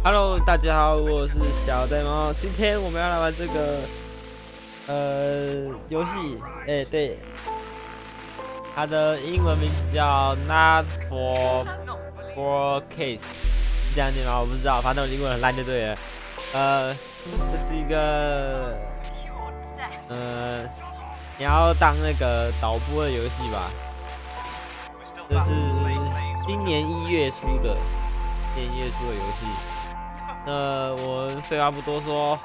Hello， 大家好，我是小呆猫。今天我们要来玩这个游戏，对，它的英文名字叫 Not For Broadcast， 是这样念吗？我不知道，反正我英文很烂就对了。这是一个你要当那个导播的游戏吧？这是今年1月出的，游戏。我们废话不多说，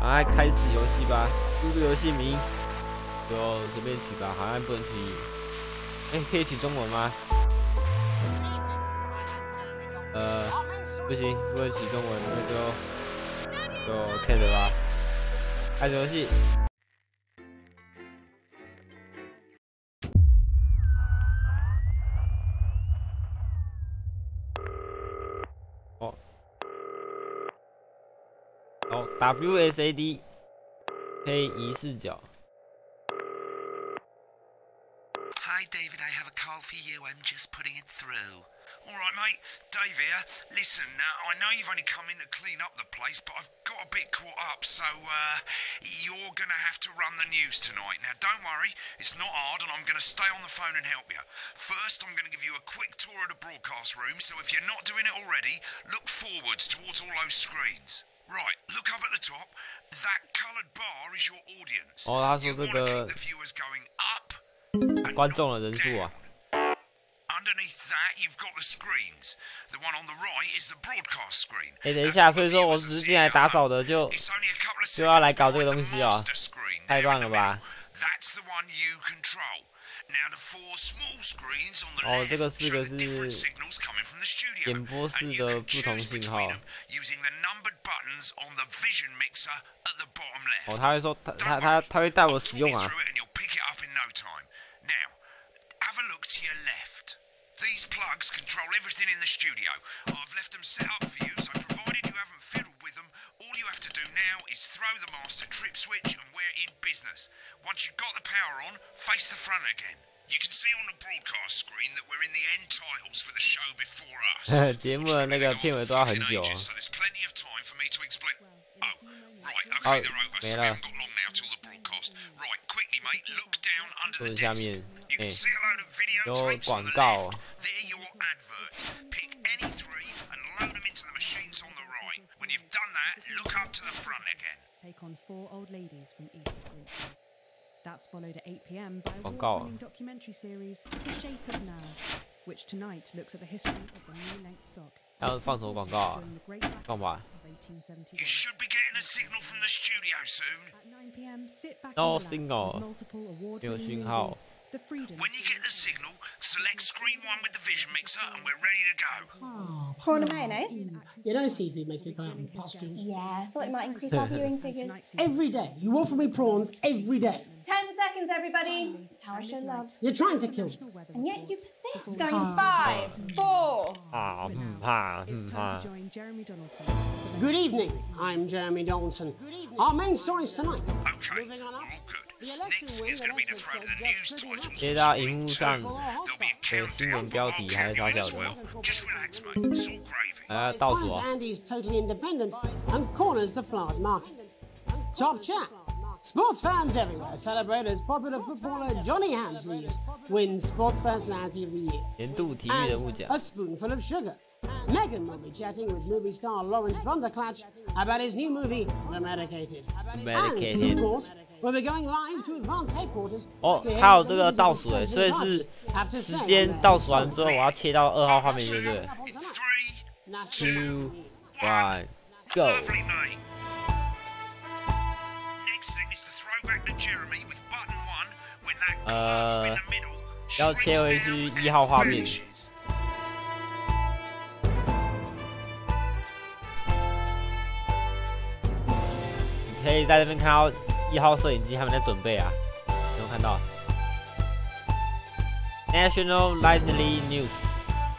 赶快开始游戏吧。输入游戏名就随便取吧，好像不能取。可以取中文吗？不行，不能取中文，那就 OK 的吧。开始游戏。WSAD 黑移视角。Hi David, I have a call for you. I'm just putting it through. All right, mate. Dave here. Listen, I know you've only come in to clean up the place, but I've got a bit caught up, so you're gonna have to run the news tonight. Now, don't worry, it's not hard, and I'm gonna stay on the phone and help you. First, I'm gonna give you a quick tour of the broadcast room, so if you're not doing it already, look forwards towards all those screens. Right, look up at the top. That coloured bar is your audience. 他说这个 the viewers going up 观众的人数啊。Underneath that, you've got the screens. The one on the right is the broadcast screen. 等一下，所以说我只是进来打扫的，就要来搞这个东西哦，太棒了吧！ That's the one you control. Now the four small screens on the left 这个4个 show the different signals coming from the studio. 点播式的不同信号。Using the numbered buttons on the vision mixer at the bottom left. 他会说他会带我使用啊。Now, have a look to your left. These plugs control everything in the studio. I've left them set up for you, so provided you haven't fiddled with them, all you have to do now is throw the master trip switch and we're in business. Once you've got the power on, face the front again. You can see on the broadcast screen that we're in the end titles for the show before us. 节目的那个片尾都要很久。 So there's plenty of time for me to explain. Oh, right, okay, they're over. So we haven't got long now till the broadcast. Right, quickly, mate, look down under the desk. You can see a load of video tapes on the left. They're your adverts. Pick any 3 and load them into the machines on the right. When you've done that, look up to the front again. Take on 4 old ladies from East Windsor. That's followed at 8 p.m. by a award-winning documentary series, The Shape of Now, which tonight looks at the history of the knee-length sock. 要放什么广告啊？干嘛？ You should be getting a signal from the studio soon. At 9 p.m. sit back No and relax signal. with multiple 没有 award-winning 讯号。 movies. The freedom. When you get the signal, select screen 1 with the vision mixer and we're ready to go. Oh, prawn and mayonnaise? You know seafood makes me go out in pustules. Yeah, I thought it might increase our viewing figures. Every day. You offer me prawns every day. 10 seconds, everybody. That's how I show love. You're trying to kill me. And yet you persist. Going 5, 4. It's time to join Jeremy Donaldson. Good evening. I'm Jeremy Donaldson. Our main stories tonight. Okay, we're all good. Next is going to be the throw to the news titles. 接到荧幕上 There'll be a 的新闻 countdown 标题还是小小 as 的 well. Just relax, mate. It's all gravy. 倒数 Why 哦。 Andy's totally independent and corners the flowered market. Top chat. Sports fans everywhere celebrate as popular footballer Johnny Hamsleeves wins Sports Personality of the Year. 年度体育人物 And 奖 a spoonful of sugar. Megan will be chatting with movie star Lawrence Blunderclatch about his new movie, The Medicated. And, of course, we'll be going live to Advanced Headquarters. 还有这个倒数诶，所以是时间倒数完之后，我要切到2号画面，对不对 3, ？2, 1, go。 Lovely, mate. Next thing is to throw back to Jeremy with button 1 when that globe in the middle 要切回去1号画面。 finishes. 你可以在这边看到1号摄影机他们在准备啊，有没有看到 ？National Nightly News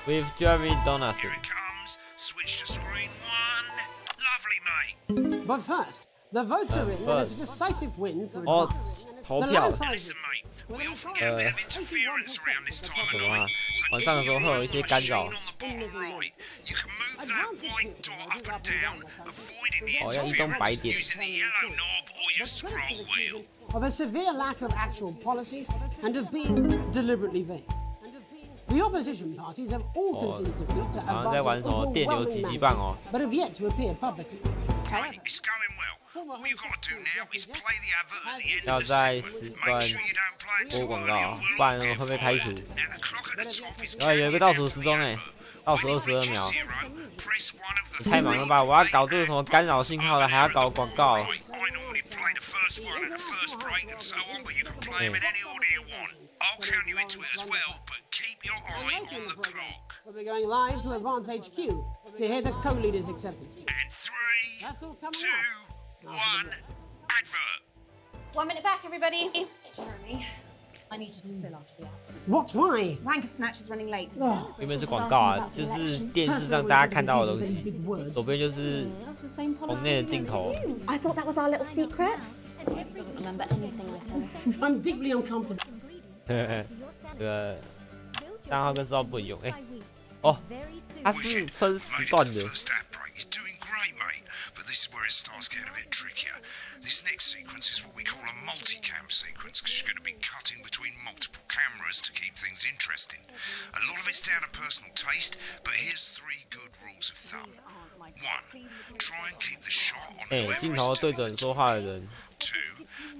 with Jeremy Donaldson. Here it comes. Switch to screen 1. Lovely, mate. But first, the votes are in and it's a decisive win for Advanced. 投票。Listen, mate, we often get a bit of interference around this time of night. So 晚上的时候会有一些干扰。 on the bottom right, you can move that white dot up and down, avoiding the 要移动白 interference 点。 using the yellow knob or your scroll wheel. Of a severe lack of actual policies and of being deliberately vague. The opposition parties have all conceded defeat to 好像在玩 advance 什么电流击击棒哦。 but have yet to appear publicly. Great, it's going well. All you've got to do now is play the advert at the end 要 of the 在 segment. 时 Make 段 sure you don't play it 播 too 广 early 告 or，we'll 不然 all 会 get 被开 fined. 除。 Now the clock at the top is 然后有一个 counting 倒 down 数 to 时 the 钟哎， advert. 倒 When 数 it 22 reaches 秒。 zero, press one of the 太忙了吧！我要搞这个什么干扰信号的，还要搞广告。 Right, I normally play the first one at the first break and so on, but you can play them in any order you want. I'll count you into it as well, but keep your eye on the clock. We'll be going live to Advance HQ to hear the co-leader's acceptance speech. And 3, That's all coming 2, up. 1, advert. 1 minute back, everybody. Jeremy, I need you to fill after the ads. What? Why? Wanker Snatch is running late. 右边是广告啊，就是电视上大家看到的东西。左边就是 That's the same 棚 policy. 内的镜头。 I thought that was our little secret. He doesn't remember anything I tell him. I'm deeply uncomfortable. 这个3号跟4号不能用。哎，哦，它是分时段 Made it to 的 the。first ad break. You're doing great, mate. But this is where it starts getting a bit trickier. This next sequence is what we call a multicam sequence because you're going to be cutting between multiple cameras to keep things interesting. A lot of it's down to personal taste, but here's 3 good rules of thumb. 1. Try and keep the shot on 哎， whoever 镜 is 头对 talking. 准说话的人， 2.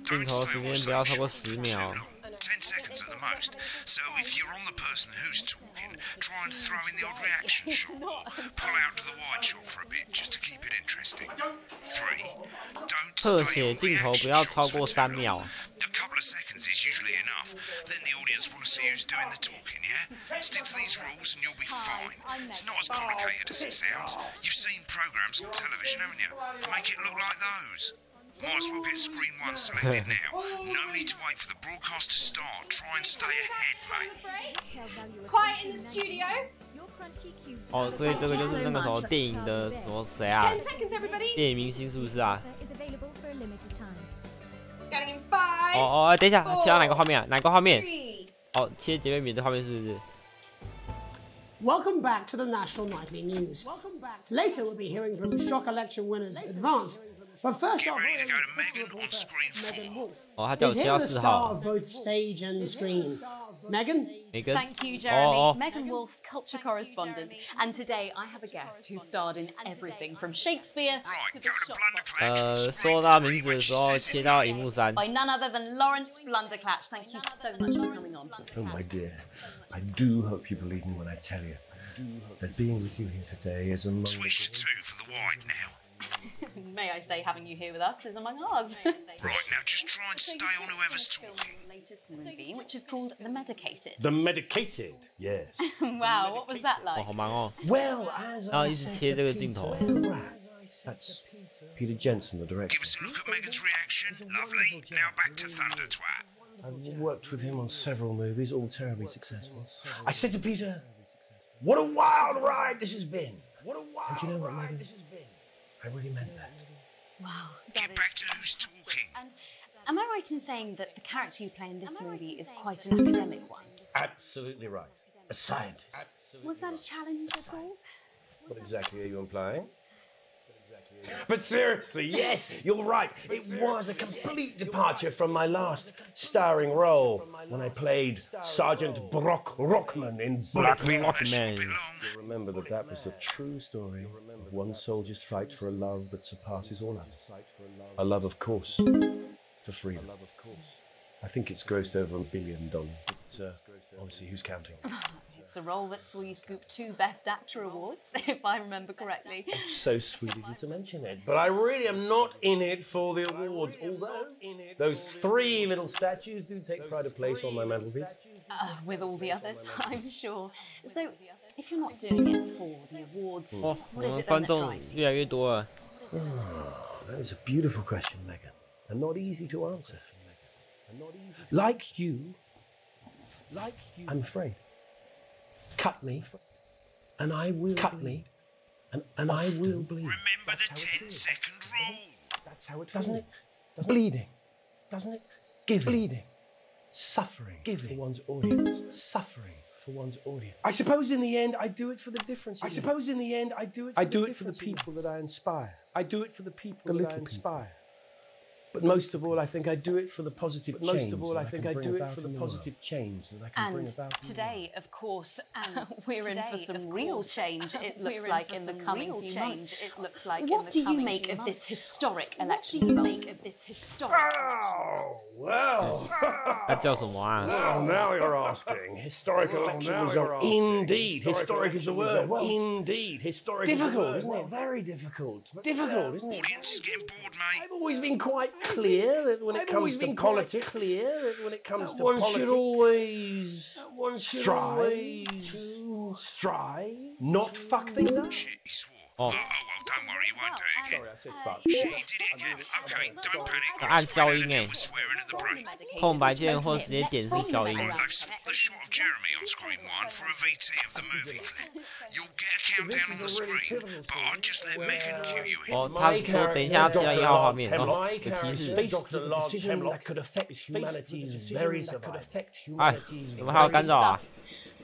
镜 Don't 头 stay 时 on 间不要 stage 超过 for 10 too 秒。 long. 10 seconds at the most. So if you're on the person who's talking, try and throw in the odd reaction shot or pull out to the wide shot for a bit just to keep it interesting. 3. Don't 特 stay 写 on 镜头 reaction 不要 shots 超 for 过 too 3 long. 秒。 A couple of seconds is usually enough. Then the audience want to see who's doing the talking, yeah? Stick to these rules and you'll be fine. It's not as complicated as it sounds. You've seen programs on television, haven't you? Make it look like those. Might as well get screen 1 selected now. No need to wait for the broadcast to start. Try and stay ahead, mate. Quiet in the studio. 哦，所以这个就是那个什么电影的什么谁啊？ 10 seconds, everybody. 电影明星是不是啊？ Going in 5, 哦，等一下，切到哪个画面啊？哪个画面？ 3. 哦，切姐妹米的画面是不是？ Welcome back to the National Nightly News. Later, we'll be hearing from shock election winners Advance. But first Get off, ready to go to Megan on screen Megan 4. Wolf 哦，他叫我 is 切 here 到 the 4 star 号。 of both stage and screen. Megan? 梅根。 Thank you, Jeremy. 哦哦。 Megan Wolf, culture correspondent. And today I have a guest who starred in everything from Shakespeare Right, to go the to shop Blunderclatch. 说到名字的时候，切到荧幕3。 by none other than Lawrence Blunderclatch. Thank you so much for coming on. Oh, my dear, I do hope you believe me when I tell you that being with you here today is among Switch to 2 for the wide now. May I say, having you here with us is among ours. Right, now just try and stay on whoever's talking. Latest movie, which is called The Medicated. the medicated. Yes. Wow, what was that 哦， like? 好忙哦。 Well, as 然后 I 一直 said 切 to 这个镜头。 Peter Rat, that's Peter Jensen, the director. Give us a look at Megan's reaction. Lovely. Now back to Thunder Twat. I've worked with him on several movies, all terribly successful. I said to Peter, "What a wild ride this has been!" And do you know what, Megan? I really meant that. Wow. Get back to who's talking. And am I right in saying that the character you play in this movie is quite an academic one? Absolutely right. A scientist. Was that a challenge at all? What exactly are you implying? But seriously, yes, you're right. It was a complete departure from my last starring role when I played Sergeant Brock Rockman in Black Rockman. Remember that that was the true story of one soldier's fight for a love that surpasses all others. A love, of course, for freedom. I think it's grossed over $1 billion. But honestly, who's counting? It's a role that saw you scoop 2 Best Actor awards, if I remember correctly. It's so sweet of you to mention it, but I really am not in it for the awards, although those 3 little statues do take pride of place on my mantelpiece. With all the others, I'm sure. So, if you're not doing it for the awards, 哦，我 what is 们 it then 观 that 众 drives you? 越来越多了。 That is a beautiful question, Megan, and not easy to answer. Like you, I'm afraid. Cut me, and I will cut me, and I will bleed. Remember the 10-second rule. That's how it feels. Doesn't it? Bleeding, doesn't it? giving, bleeding, suffering, giving for one's audience, suffering for one's audience. I suppose in the end I do it for the difference. I suppose in the end I do it for the people that I inspire. I do it for the people that I inspire. But most of all, I think I do it for the positive change. Most of all, I think I do it for the positive change that I can bring about. And today, of course, we're in for some real change. It looks like in the coming few months. It looks like. What do you make of this historic election? What do you make of this historic election? Well. 那叫什么啊？ Well, now you're asking. Historic election result. Indeed, historic is the word. Indeed, historic. Difficult, isn't it? Very difficult. Difficult, isn't it? Audience is getting bored, mate. I've always been quite clear that when it comes to politics, one should always strive, not fuck things up. Shit, he swore. Oh. Well, don't worry, he won't do it again. Sorry, I said fuck. Shit, he did it again. Okay, don't panic. 按消音 We're swearing at the break. 空白键或直接点是消音。 Right, I've swapped the shot of Jeremy on screen 1 for a VT of the movie clip. You'll get a countdown on the screen, but I'll just let Megan cue you in. 哦，他说等一下要切到1号画面哦，有提示。That could affect humanity's very survival. 哎，我们还有干扰啊！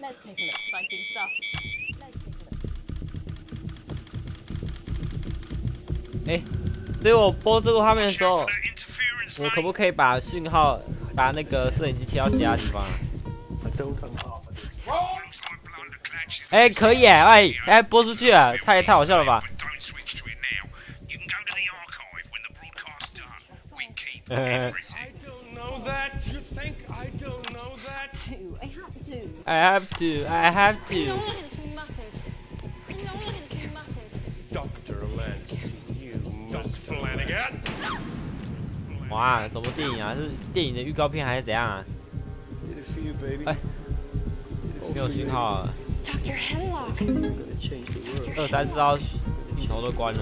Let's take a look. Exciting stuff. Let's take a look. 哎，所以我播这个画面的时候，我可不可以把讯号，把那个摄影机切到其他地方啊？哎，可以哎，播出去了，太好笑了吧？I have to. Dr. Lansky, you Flanagan. 哇，什么电影啊？是电影的预告片还是怎样啊？哎，没有讯号啊。2、3、4号镜头都关了，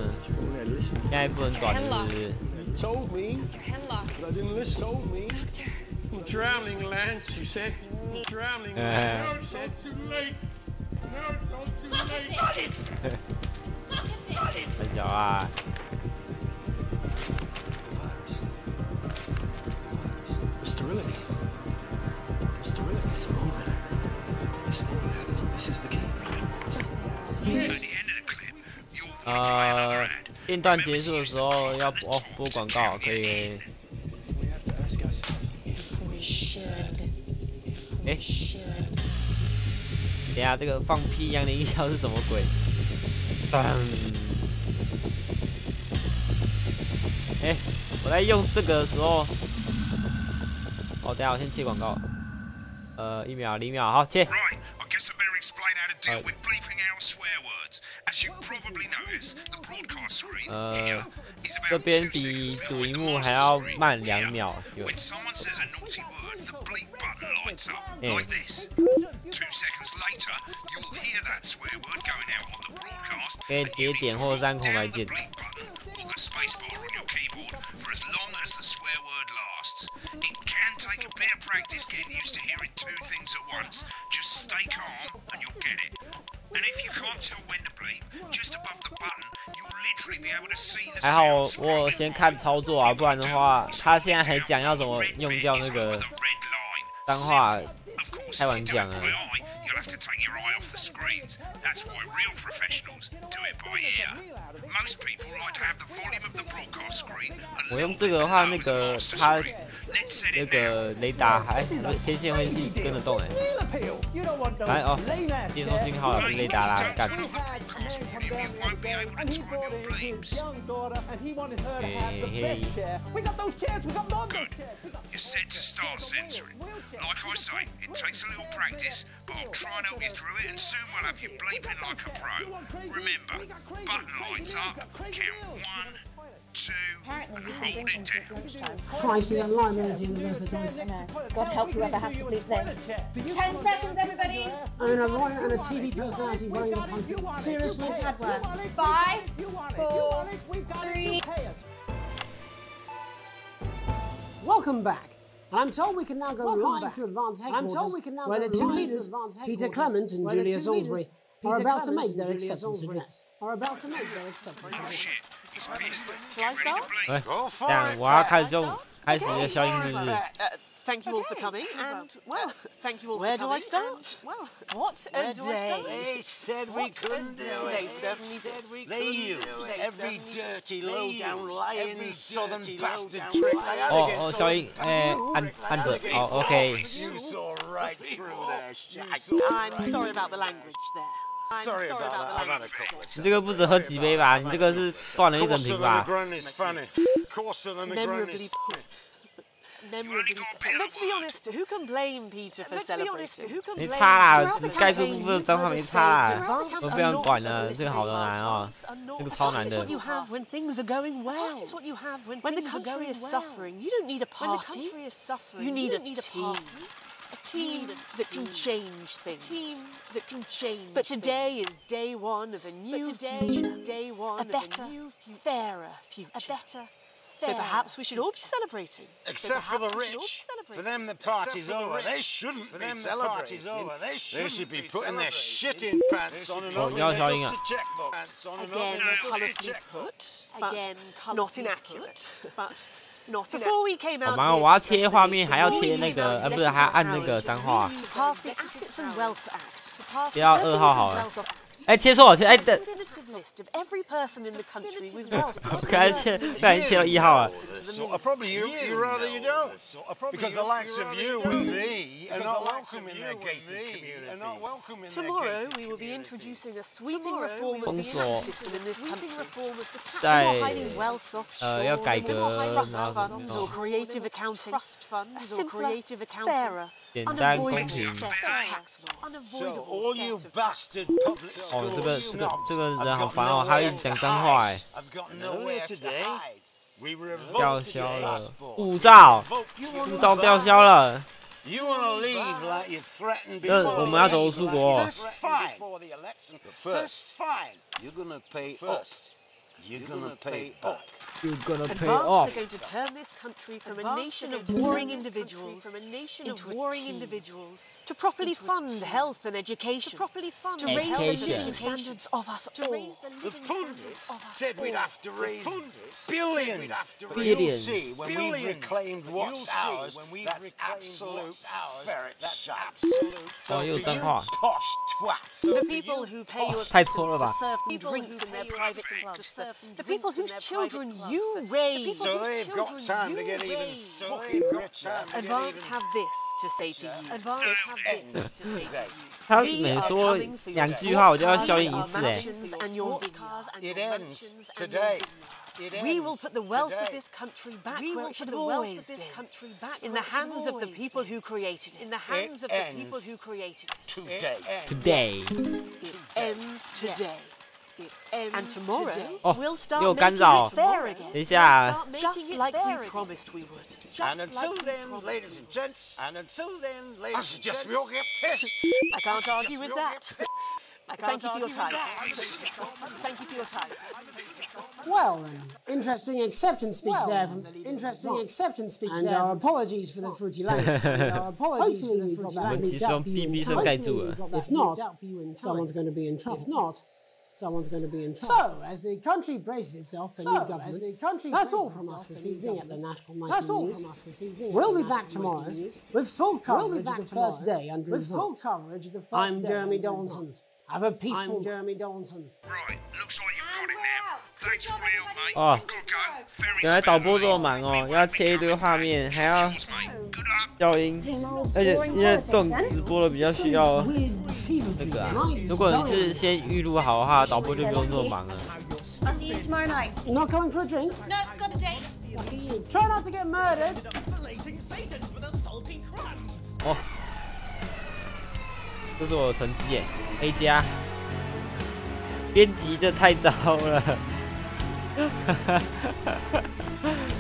现在不能转了，是不是？ Told me, but I didn't listen. Told me. I'm drowning, Lance, he said. I'm drowning, Lance. No, it's all too late. No, it's all too late. 很小啊。 The sterility. The sterility is full. This is the key. Yes. 片段结束的时候要播广告，可以。哎，等下这个放屁一样的音效是什么鬼？哎，我在用这个的时候，哦，等下我先切广告。1秒、2秒，好切。 Right, I guess I better explain how to deal with bleeping out swear words. As you've probably noticed, the broadcast screen here is 这 about 边 2比 seconds 主 behind 荧 the 幕 master 还要 screen 慢 here. 2秒。 When someone says a naughty word, the bleep button lights up like this. 2 seconds later, you'll hear that swear word going out on the broadcast. 可以节点或3空白键。 Bleep button or the space bar on your keyboard for as long as the swear word lasts. It can take a bit of practice getting used to hearing 2 things at once. Just stay calm and you'll get it. And if you can't tell when to bleep, just above the button, you'll literally be able to see the 还好 sound 我先看操作啊，不然的话，他现在还讲要怎么用掉那个脏话，太晚讲了。 You'll have to take your eye off the screens. That's why real professionals do it by ear. Most people like to have the volume of the broadcast screen. 我用这个的话，那个它那个雷达还天线会自己跟着动哎。来哦，接收信号了，不是雷达啦，干。嘿嘿。 Good. You're set to start censoring. Like I say, it takes a little practice, but I'll try and help you through it, and soon we'll have you bleeping like a pro. Remember, button lights up, count 1, 2, and hold it down. Christ, is that liability in the rest of the time? God help whoever has to bleep this. 10 seconds, everybody. I mean, a lawyer and a TV personality running the country. Seriously? We've had worse. 5, 4, 3. Welcome back. And I'm told we can now go live to Advance Headquarters, where the 2 leaders, Peter Clement and Julia Salisbury, are about to make their acceptance address. Shall I start? 这样我要开始用开始的消音是不是？ Thank you all for coming, and well, thank you all. Where do I start? Well, what a day! They said we couldn't do it. They certainly did. They used every dirty, low-down, lying southern bastard trick they had 哦，消音，按着，好 ，OK。 You saw right through their shit. I'm sorry about the language there. Sorry about that. I've had a couple of 你这个不止喝几杯吧？你这个是断了一整瓶吧？ Granny's funny. Coarser than the Memorably granny's. put. Let's be honest, who can blame Peter for celebrating? 没差啦，盖住部分的脏话没差啦，我不想管了，这个好难哦，这个超难的。 What you have when things are going well. When the country is suffering, you don't need a party. You need a team. A team that can change things. A team that can change. But today is day one of a new future. Day one of a new, fairer future. A better. So perhaps we should all be celebrating. Except for the rich. For them the party's over. They shouldn't be celebrating. They should be putting their shitting pants on and opening their dusty checkbook. Again, colourfully put. Again, not inaccurate. But not before we came out. 忙，我要切画面，还要切那个，不是，还要按那个脏话。不要2号好了。 哎，切错，哎，等，我刚才切，不小心切到1号了。 Probably you rather you don't, because the likes of you and me are not welcome in their gated community. Tomorrow we will be introducing a sweeping reform of the tax system in this country. 在 要改革，然后 or creative accounting, a simpler, fairer. 简单公平。 So all you bastard public school 哦，这个人好烦哦，还一直讲脏话哎。 吊销了，护照吊销了。我们要走出国。 You're gonna pay back. You're gonna pay Advance off. are going to turn this country from a nation of warring individuals into warring individuals to properly fund health and education, to raise the living standards of us all. The pundits said we'd have to raise billions. You'll see when we've reclaimed what's ours. That's absolute ferret. That's absolute. So you posh twats. The people who pay your citizens to serve them drinks in their private clubs. The people whose children you raise. So they've got time to get even fucking richer. Advance have this to say to you. Advance have this to say to you. 他每说2句话，我就要消音1次哎。 It ends today. We will put the wealth of this country back where it should have always been. In the hands of the people who created it. In the hands of the people who created it. Today. It ends today. And tomorrow we'll 又 start 干 making 扰 it fair again. 等一下， Just like we promised we would. And until then, ladies and gents, I suggest we all get pissed. I can't argue with that. Thank you for your time. Thank you for your time. Well, interesting acceptance speech there. And our apologies for the fruity language. If not, someone's going to be in trouble. So, as the country braces itself for new government, that's all from us this evening at the National Nightly News. We'll be back tomorrow with full coverage of the first day under advance. I'm Jeremy Donaldson. Have a peaceful Jeremy Donaldson. Right, looks like you've got it now. Thanks for all the help, mate. 哦， Gotta go. Very 原来导播这么忙哦，要切一堆画面，还要 Cheers, mate. Good luck. 消音，而且因为这种直播的比较需要那个啊。如果你是先预录好的话，导播就不用这么忙了。 I'll see you tomorrow night. Not coming for a drink? No, got a date. Try not to get murdered. 哦，这是我的成绩耶 ，A 加。编辑的太糟了，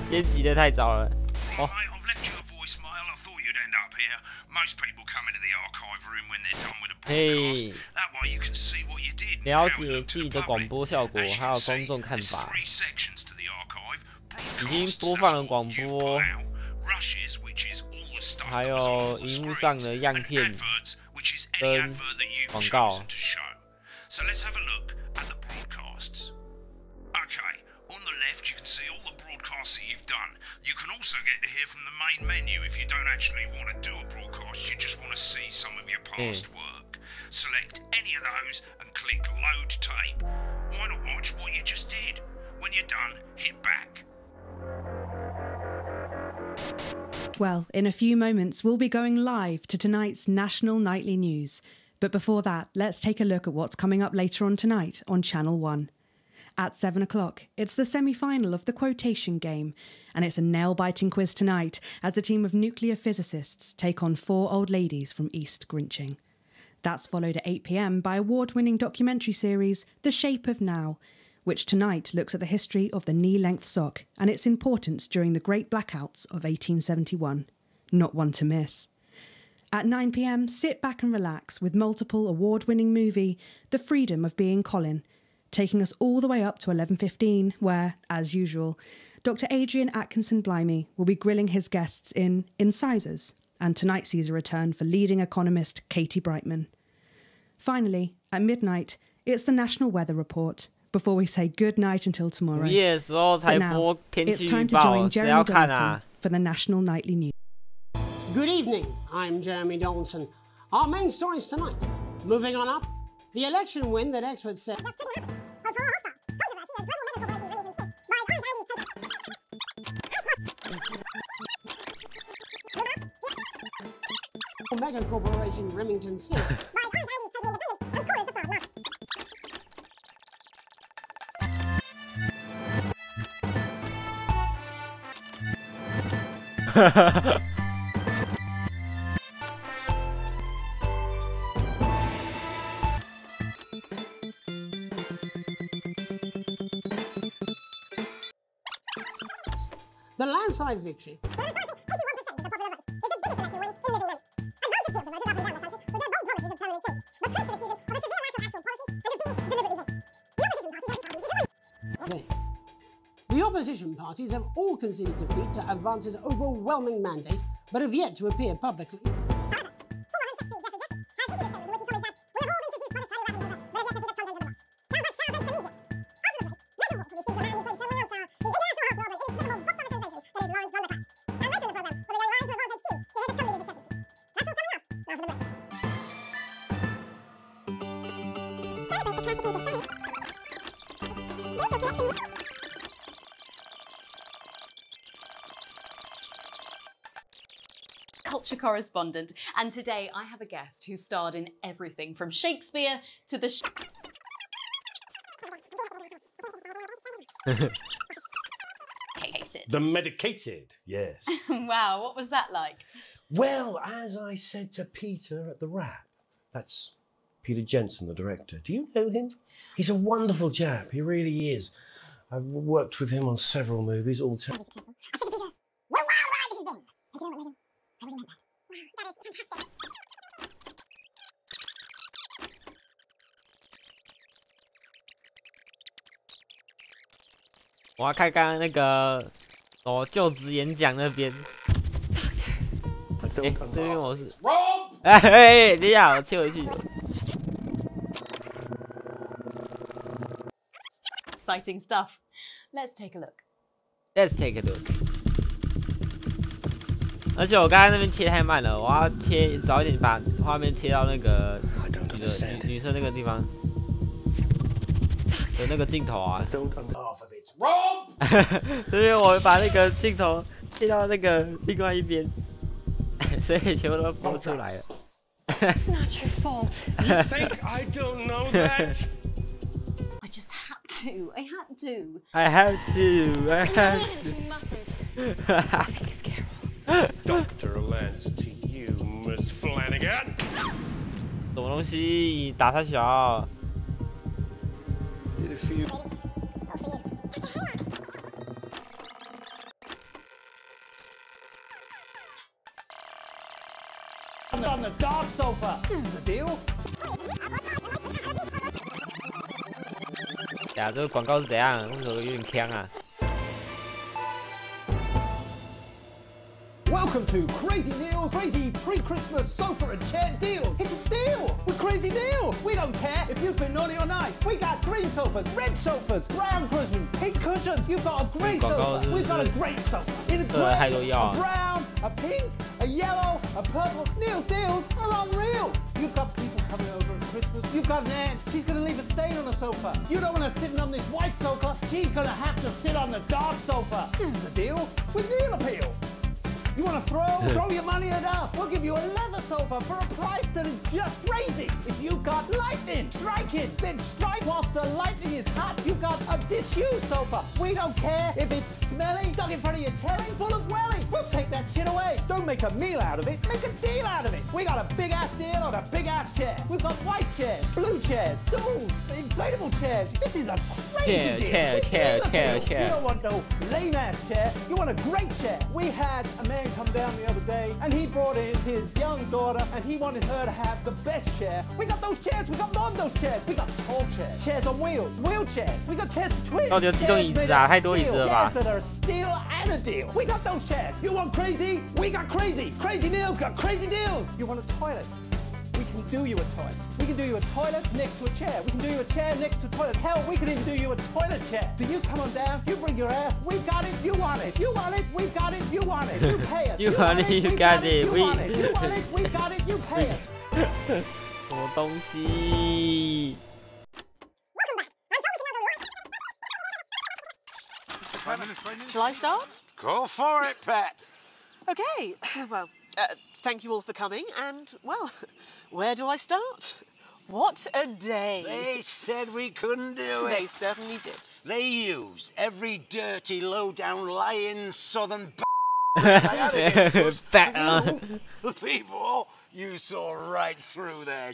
编辑的太糟了。哦。 Mate, I've left you a voicemail. I thought you'd end up here. Most people come into the archive room when they're done with a broadcast. That way you can see what you did. 了解自己的广播效果，还有公众看法。已经播放了广播，还有荧幕上的样片跟广告。So let's have a look at the broadcasts. Okay, on the left you can see all the broadcasts that you've done. You can also get to hear from the main menu if you don't actually want to do a broadcast, you just want to see some of your past work. Select any of those and click load tape. Why not watch what you just did? When you're done, hit back. Well, in a few moments, we'll be going live to tonight's national nightly news. But before that, let's take a look at what's coming up later on tonight on Channel 1. At 7 o'clock, it's the semi-final of the quotation game, and it's a nail-biting quiz tonight as a team of nuclear physicists take on 4 old ladies from East Grinching. That's followed at 8 p.m. by award-winning documentary series The Shape of Now, which tonight looks at the history of the knee-length sock and its importance during the Great Blackouts of 1871. Not one to miss. At 9 p.m, sit back and relax with multiple award-winning movie The Freedom of Being Colin, taking us all the way up to 11:15, where, as usual, Dr. Adrian Atkinson Blimey will be grilling his guests in Incisors, and tonight sees a return for leading economist Katie Brightman. Finally, at midnight, it's the National Weather Report, before we say good night until tomorrow. Yes, But now, it's time to join Jeremy Donaldson for the National Nightly News. Good evening, I'm Jeremy Donaldson. Our main stories tonight. Moving on up, the election win that experts say Mega Corporation Remington Smith. The landslide victory. The opposition parties have all conceded defeat to Advance's overwhelming mandate, but have yet to appear publicly. Culture correspondent, and today I have a guest who starred in everything from Shakespeare to the The medicated, yes. Wow, what was that like? Well, as I said to Peter at the Wrap, that's Peter Jensen, the director. Do you know him? He's a wonderful chap, he really is. I've worked with him on several movies, all time.我要看刚刚那个就职演讲那边。这边我是。等一下，我切回去。Exciting stuff. Let's take a look. Let's take a look. 而且我刚才那边切太慢了，我要早一点把画面切到那个女生那个地方的那个镜头啊。所以我把那个镜头切到那个另外一边，所以全部都播出来了。It's not your fault. You think I don't know that? I just had to. I had to. I have to. We mustn't. Dr. Lance to you, Miss Flanagan. 什么东西？打太小。Did it for you. On the dark sofa. This is the deal. 呀，这个广告是怎样？为什么有点呛啊？ Welcome to Crazy Neil's crazy pre-Christmas sofa and chair deals. It's a steal with Crazy Neil. We don't care if you've been naughty or nice. We got green sofas, red sofas, brown cushions, pink cushions. You've got a grey sofa. We've got a great sofa in a grey, a brown, a pink, a yellow, a purple. Neil's deals are unreal. You've got people coming over at Christmas. You've got an aunt. She's going to leave a stain on the sofa. You don't want her sitting on this white sofa. She's going to have to sit on the dark sofa. This is the deal with Neil Appeal. You want to throw your money at us? We'll give you a leather sofa for a price that is just crazy. If you've got lightning, strike it. Then strike whilst the lightning is hot. You've got a disused sofa. We don't care if it's smelly, stuck in front of your telly, full of welly. We'll take that shit away. Don't make a meal out of it. Make a deal out of it. We got a big-ass deal on a big-ass chair. We've got white chairs, blue chairs, stools, inflatable chairs. This is a crazy deal. Chair. You don't want no lame-ass chair. You want a great chair. We had a man come down the other day and he brought in his young daughter and he wanted her to have the best chair. We got those chairs, we got more of those chairs. We got tall chairs, chairs on wheels, wheelchairs. We got chairs for twins. 到底有几种椅子啊？太多椅子了吧 Chairs that are a steal and a deal. We got those chairs. You want crazy? We got crazy. Crazy Neil's got crazy deals. You want a toilet? We can do you a toilet. We can do you a toilet next to a chair. We can do you a chair next to a toilet. Hell, we can even do you a toilet chair. So you come on down, you bring your ass, we got it, you want it. You want it, we got it, you want it. You pay us. You want it, you got it. You want it, you want it, we got it, you pay us. 什么东西？ Shall I start? Go for it, pet. Okay, well, thank you all for coming, and, well, where do I start? What a day! They said we couldn't do it. They certainly did. They used every dirty, low-down, lying southern the people, you saw right through their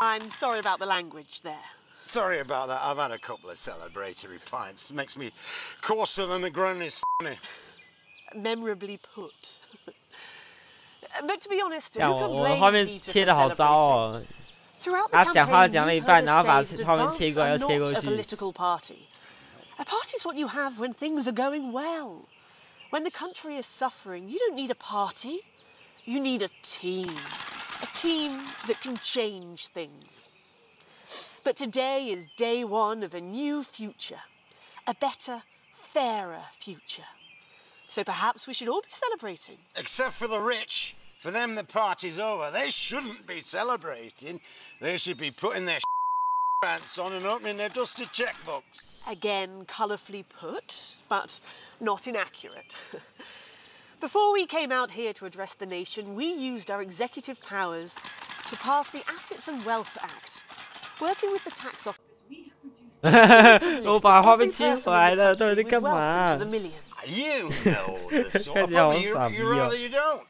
I'm sorry about the language there. Sorry about that. I've had a couple of celebratory pints. Makes me coarser than a granny's f***ing. Memorably put. But to be honest, who 我 can 我 blame 画面 Peter 切 for 的好糟 celebrating? 哦。 Throughout the 他讲话 campaign, 讲了一 we've 半， heard 然后 us 把 say that 画面切 advance 过来 are 又切过 not a 去。 political party. A party's what you have when things are going well. When the country is suffering, you don't need a party. You need a team. A team that can change things. But today is day one of a new future. A better, fairer future. So perhaps we should all be celebrating. Except for the rich. For them, the party's over. They shouldn't be celebrating. They should be putting their pants on and opening their dusty checkbooks. Again, colourfully put, but not inaccurate. Before we came out here to address the nation, we used our executive powers to pass the Assets and Wealth Act. Working with the tax office, 我把画面切回来了，到底在干嘛？ You know the sort of problem. You rather you don't.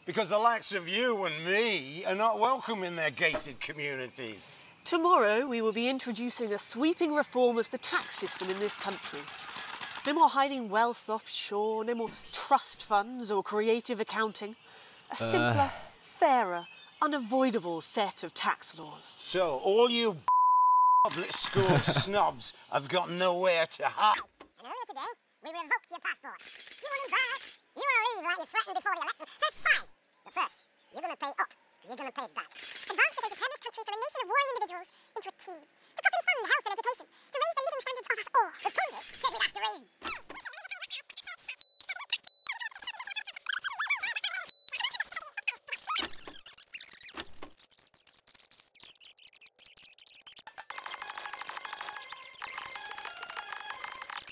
Because the likes of you and me are not welcome in their gated communities. Tomorrow we will be introducing a sweeping reform of the tax system in this country. No more hiding wealth offshore, no more trust funds or creative accounting. A simpler, fairer, unavoidable set of tax laws. So all you public school snobs have got nowhere to hide. And earlier today, we revoked your passport. You want them back? You want to leave like you threatened before the election? That's fine. But first, you're going to pay up. You're going to pay back. Advance the to turn this country from a nation of warring individuals into a team. To properly fund health and education. To raise the living standards of us all. The pundits said we'd have to raise...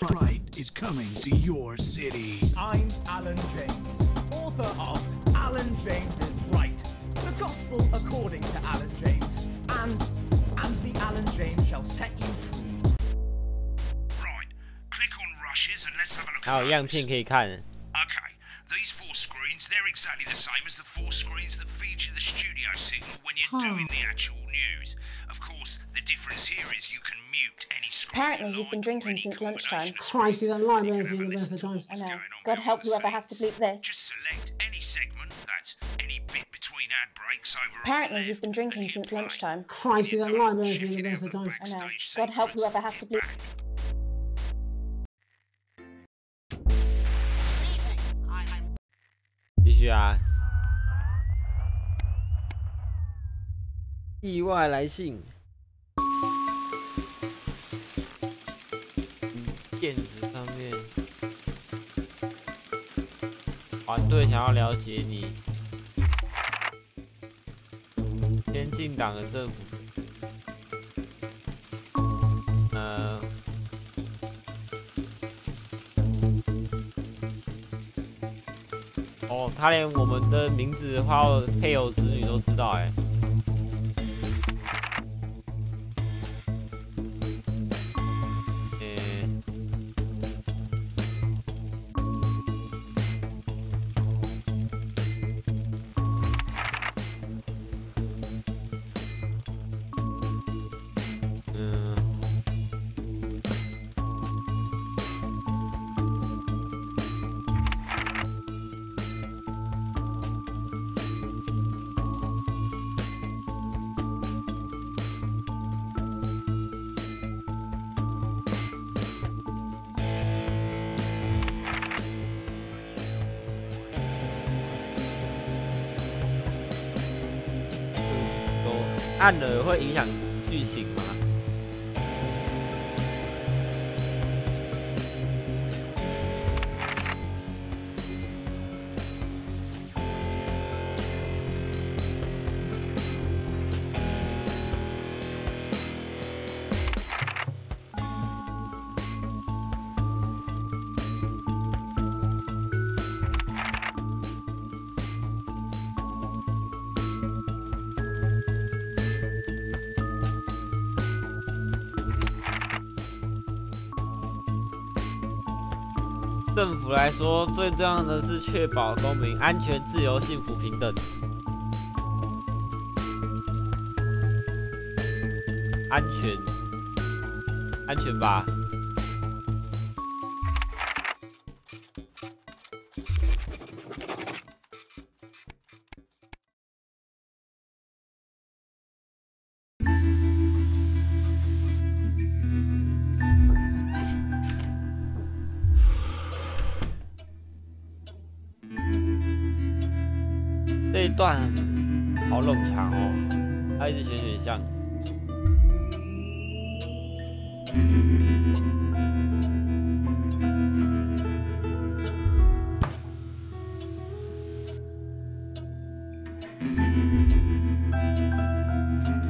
Right is coming to your city. I'm Alan James, author of Alan James is Right. The Gospel according to Alan James. And the Alan James shall set you free. Right, click on rushes and let's have a look 还有 at 样片可以看。 Okay, these 4 screens, they're exactly the same as the 4 screens that feed you the studio signal when you're doing the actual news. Of course, the difference here is you can mute any screen. Apparently he's been drinking since lunchtime. Christ, he's online the best of times. I know. God help whoever has to bleep this. Just select any segment, that's any bit between ad breaks over. Apparently he's been drinking since lunchtime. Christ, he's online the best of times. I know. God help whoever has to bleep. 续啊。意外来信。电子上面，团队想要了解你。先进党的政府。哦，他连我们的名字还有配偶子女都知道哎。按了会影响剧情吗？政府来说，最重要的是确保公民安全、自由、幸福、平等。安全，安全吧。这一段好冗长哦，他一直选选项。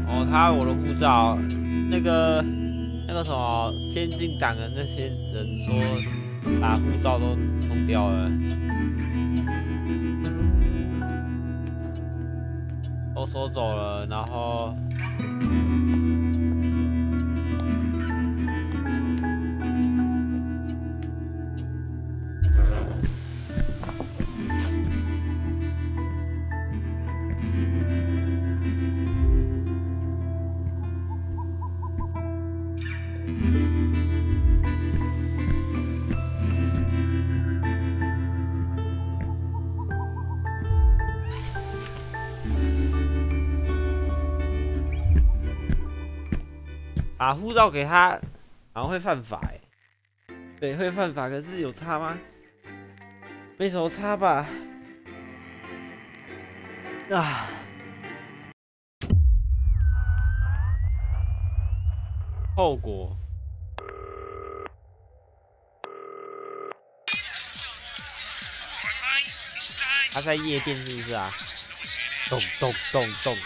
哦，他我的护照，那个什么先进党的那些人说，把护照都弄掉了。都收走了，然后把护照给他，好像会犯法哎。对，会犯法，可是有差吗？没什么差吧。啊。后果。他在夜店是不是啊？咚咚咚咚。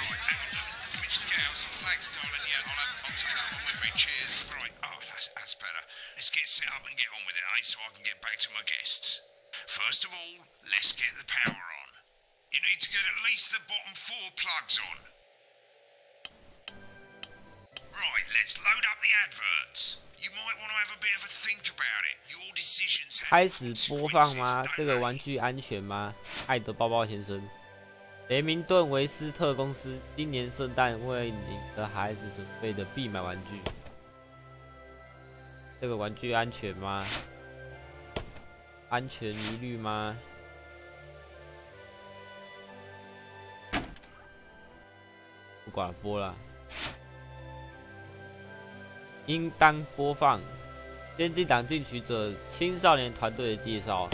First of all, let's get the power on. You need to get at least the bottom 4 plugs on. Right, let's load up the adverts. You might want to have a bit of a think about it. Your decisions have 开始播放吗？这个玩具安全吗？爱的包包先生，雷明顿维斯特公司今年圣诞为你的孩子准备的必买玩具。这个玩具安全吗？安全疑虑吗？不管了，播了。应当播放先进党进取者青少年团队的介绍。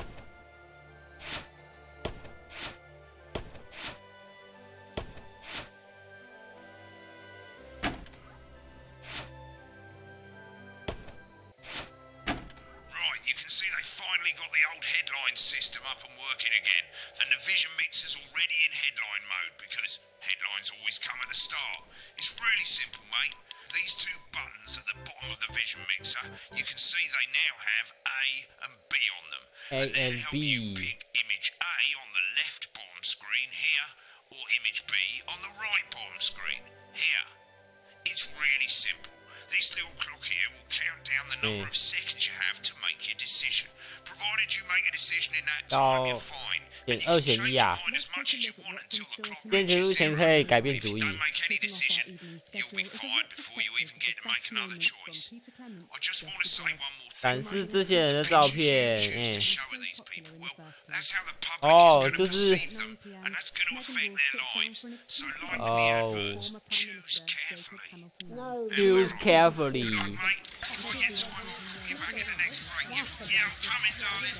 finally got the old headline system up and working again, and the vision mixer's already in headline mode because headlines always come at the start. It's really simple, mate. These two buttons at the bottom of the vision mixer, you can see they now have A and B on them. A and help B. you pick image A on the left bottom screen here, or image B on the right bottom screen here. It's really simple. This little clock here will count down the number of seconds you have to make your decision. Provided you make a decision in that time, you're fine. And you can change your mind as much as you want until the clock 变结束前可以改变 If 主 you 意。 don't make any decision, you'll be fired before you even get to make another choice. I just want to say one more thing. 展示这些人的照片， Show these people. Well, that's how the public 哦， is 就 going to 是 perceive them, and that's going to affect their lives. So, like the adverts, choose carefully. No. choose carefully。 Mate, if I get time, I'll call you back in the next break. Yeah, I'm coming, darling.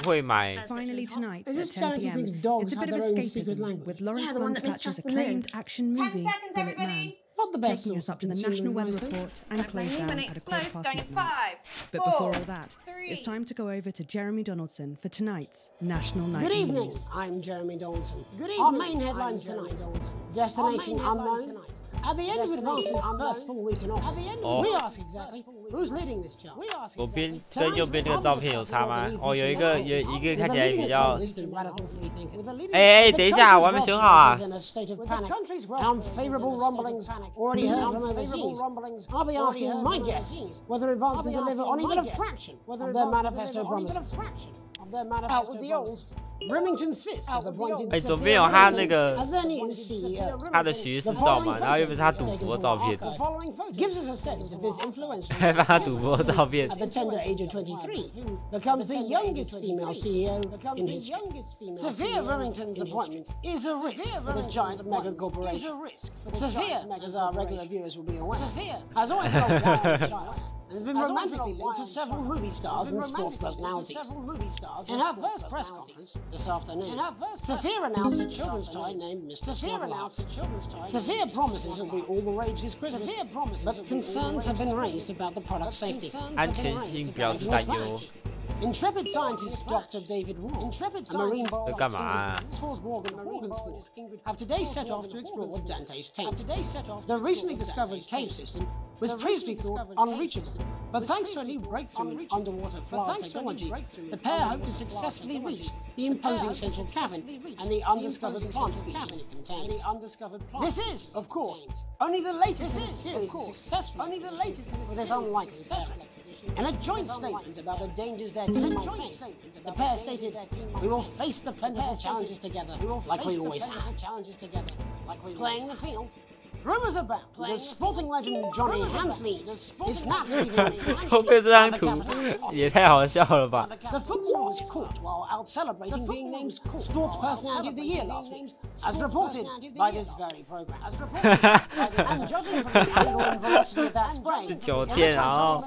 会买。 Finally tonight Is at this 10 challenge you p.m. think dogs It's a bit have of their own secret escapism language? with Lawrence Yeah, the one that Bondcatcher's mistrusts the moon. acclaimed action movie, Bullet Man. Not the best Taking us source up of to the consumer National Weather advice, then. Report and Don't close blame me down when it at a explodes, 5:15. going in 5, But 4, before all that, 3. it's time to go over to Jeremy Donaldson for tonight's National Night Good evening. News. I'm Jeremy Donaldson. Good Our evening. main headlines I'm Jeremy tonight. Destination unknown. At the end of Advance's first full week in office, we ask exactly who's leading this chart. 左边跟右边这个照片有差吗？哦，有一个看起来比较。哎，等一下，我还没选好啊。 Unfavorable rumblings already heard from overseas. I'll be asking my guess whether Advance can deliver on even a fraction of their manifesto promises. Out with the old Remington's fist have appointed 哎，左边有他那个 as their new CEO. 他的学士照嘛，然后又不是他赌博照片， The following photo gives us a sense of this influential 还放他赌博照片。 at the tender age of 23, becomes the youngest female CEO in history. Sophia Remington's appointment is a risk for the giant mega corporation. Sophia, as our regular viewers will be aware, has always been a wild child and has been romantically linked to several movie stars and sports personalities. In her first press conference this afternoon, Sophia announced a children's toy named Mr. Snuggle. Sophia promises it'll be all the rage this Christmas, but concerns have been raised about the product safety. 安全性表示担忧。 Intrepid scientist Dr. David Wall, a marine biologist, 干嘛啊？ have today set off to explore Dante's taint. The recently discovered cave system was previously thought unreachable, but thanks to a new breakthrough in underwater flower technology, the pair hope to successfully reach the imposing central cavern and the undiscovered plant species it contains. This is, of course, only the latest in a series of successful with this unlikely success. In a joint statement about the dangers their team will face, the pair stated, "We will face the plentiful challenges together, like we always have. Playing the field." Rumors abound that sporting legend Johnny Hamsley is snapped leaving 后面这张图也太好笑了吧！ The football was caught while out celebrating being named Sports Personality of the Year last week, as reported by this very program. And judging from the angle and velocity of that spray, 酒店，然后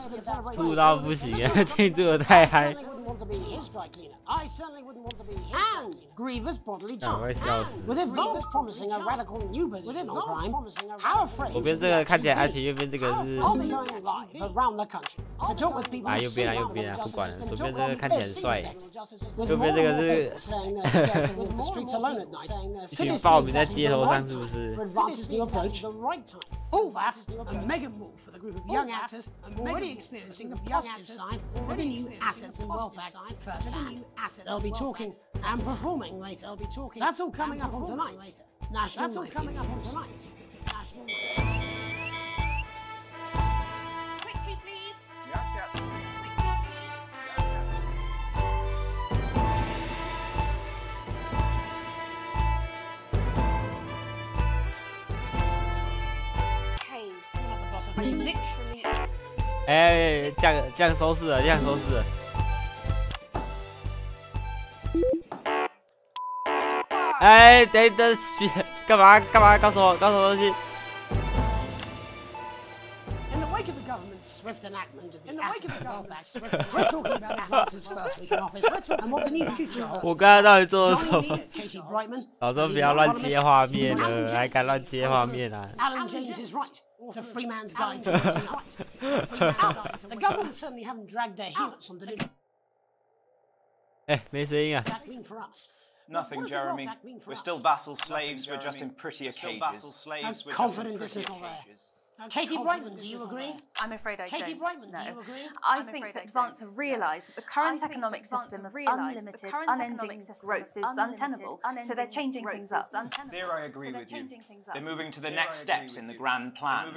吐到不行，庆祝的太嗨。 want to be his dry cleaner. I certainly wouldn't want to be his. And grievous bodily charm. 会笑死。 With Advance promising a radical new position on crime, how afraid 左边这个看起来安全，右边这个是。 I'll be going live around the country to talk with people 啊，右边啊，右边啊，不管了。左边这个看起来很帅，右边这个是。一群暴民在街头上，是不是？ All that, a mega move with a group of young actors already experiencing the positive side of the new assets and wealth act firsthand. They'll be talking and performing later. That's all coming up on tonight's National Night News. Quickly, please. I literally. 哎，这样收视了，这样收视了。哎，等，干嘛？告诉我东西。 In the wake of the government's swift enactment of the Assets and Wealth Act, we're talking about Assets' first week in office and what the new future holds. 我刚刚到底做了什么？ Katie Brightman, 老周不要乱接画面了，还敢乱接画面啊？ Alan James is right. The free man's guide to what's right. The government certainly haven't dragged their heels on delivering. 哎，没声音啊。 Nothing, Jeremy. We're still vassal slaves, we're just in prettier cages. A confident dismissal there. Katie Brightman, do you agree? I'm afraid I Katie don't. Brightman, No. do you agree? I think that Advance have realised that the current economic system of unlimited, unending growth is untenable, so they're changing things up. There I agree with you. They're moving to the next steps in the grand plan.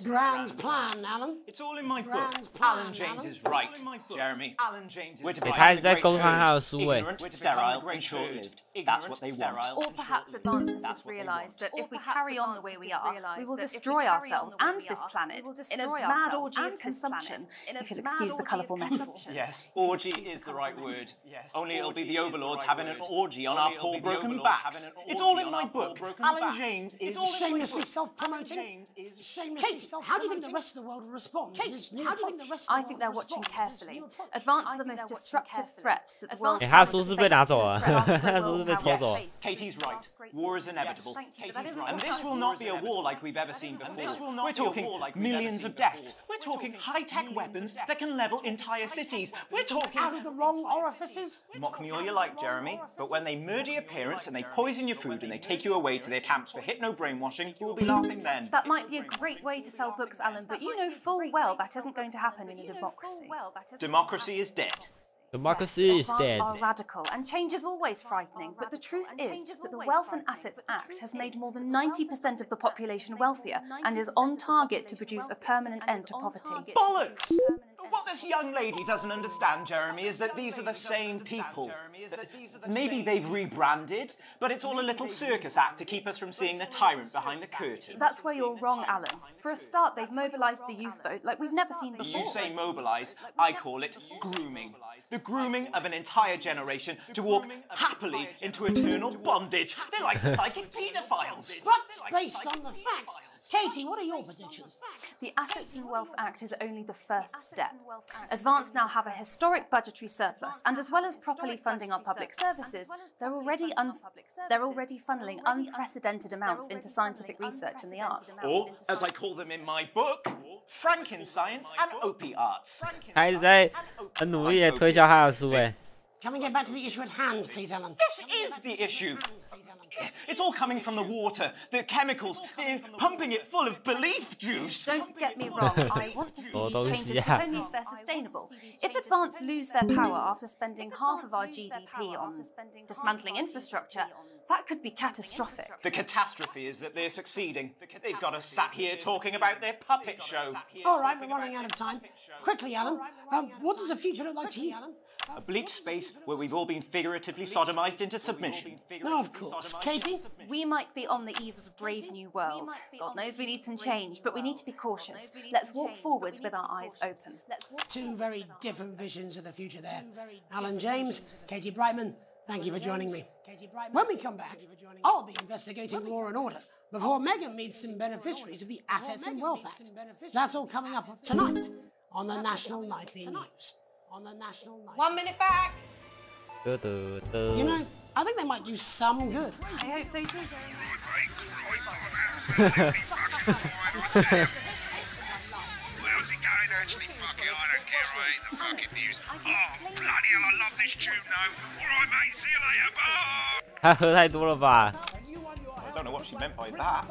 Grand plan, Alan. It's all in my book. Alan James is right, Jeremy. Alan James is right. 他一直在攻上他的书诶。 Sterile and short-lived. That's what they want. Or perhaps Advance have just realised that if we carry on the way we are, we will destroy ourselves and this planet in a mad orgy of consumption, if you'll excuse the colourful metaphor. Yes, orgy is the right word. Only it'll be the overlords having an orgy on our poor broken backs. It's all in my book. Alan James is shamelessly self-promoting. Katie, how do you think the rest of the world will respond? Katie, how do you think the rest of the world will respond? I think they're watching carefully. Advance are the most disruptive threat that the world他书是被拿走了，他书是被抽走。 Katie's right. War is inevitable. And this will not be a war like we've ever seen before. We're talking millions of deaths. We're talking high-tech weapons that can level entire cities. We're talking... Out of the wrong orifices? Mock me all you like, Jeremy, but when they murder your parents and they poison your food and they take you away to their camps for hypno-brainwashing, you will be laughing then. That might be a great way to sell books, Alan, but you know full well that isn't going to happen in a democracy. Democracy is dead. Democracy is dead. Are radical, and change is always frightening, but the truth is that the Wealth and Assets Act has made more than 90% of the population wealthier and is on target to produce a permanent end to poverty. Bollocks! What this young lady doesn't understand, Jeremy, is that these are the same people. Maybe they've rebranded, but it's all a little circus act to keep us from seeing the tyrant behind the curtain. That's where you're wrong, Alan. For a start, they've mobilised the youth vote like we've never seen before. You say mobilise, I call it grooming. The grooming of an entire generation to walk happily into eternal bondage. They're like psychic paedophiles. But based on the facts, Katie, what are your predictions? The Assets and Wealth Act is only the first step. Advance now have a historic budgetary surplus, and as well as properly funding our public services, they're already funneling unprecedented amounts into scientific research and the arts. Or, as I call them in my book, Frankenscience and Opie-Arts. 他一直在很努力的推销他的书诶。 Can we get back to the issue at hand, please, Alan? This is the issue. It's all coming from the water, the chemicals, they're pumping it full of belief juice. Don't get me wrong, I want to see these changes, but only if they're sustainable. If Advance lose their power after spending half of our GDP on dismantling infrastructure, that could be catastrophic. The catastrophe is that they're succeeding. They've got us sat here talking about their puppet show. All right, we're running out of time. Quickly, Alan, what does the future look like to you, Alan? A bleak space where we've all been figuratively sodomized into submission. No, of course. Katie? We might be on the eve of a brave new world. God knows we need some change, but we need to be cautious. Let's walk forwards with our eyes open. Two very different visions of the future there. Alan James, Katie Brightman, thank you for joining me. When we come back, I'll be investigating law and order before Megan meets some beneficiaries of the Assets and Wealth Act. That's all coming up tonight on the National Nightly News. 1 minute back. You know, I think they might do some good. I hope so too, How's it going, actually? Fuck it, I don't care. I hate the fucking news. Oh, bloody hell, I love this tune, though. All right, mate, see you later. Bye. 他喝太多了吧？ I don't know what she meant by that.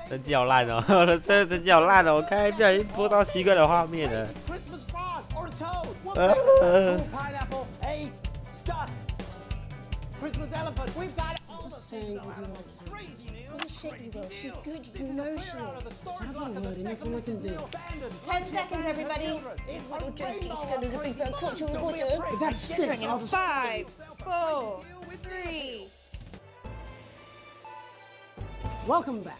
真机好烂哦！我的这个真机好烂哦！我刚才不小心播到奇怪的画面了。Christmas elephant, we've got it. I'm just saying, I'll do what I can. Bullshit, you will. She's good. You know she is. Say one word, and that's all I can do. 10 seconds, everybody. Little Jokey's going to the big bird clutch on the water. If that sticks, I'll just... 5, 4, 3. Welcome back.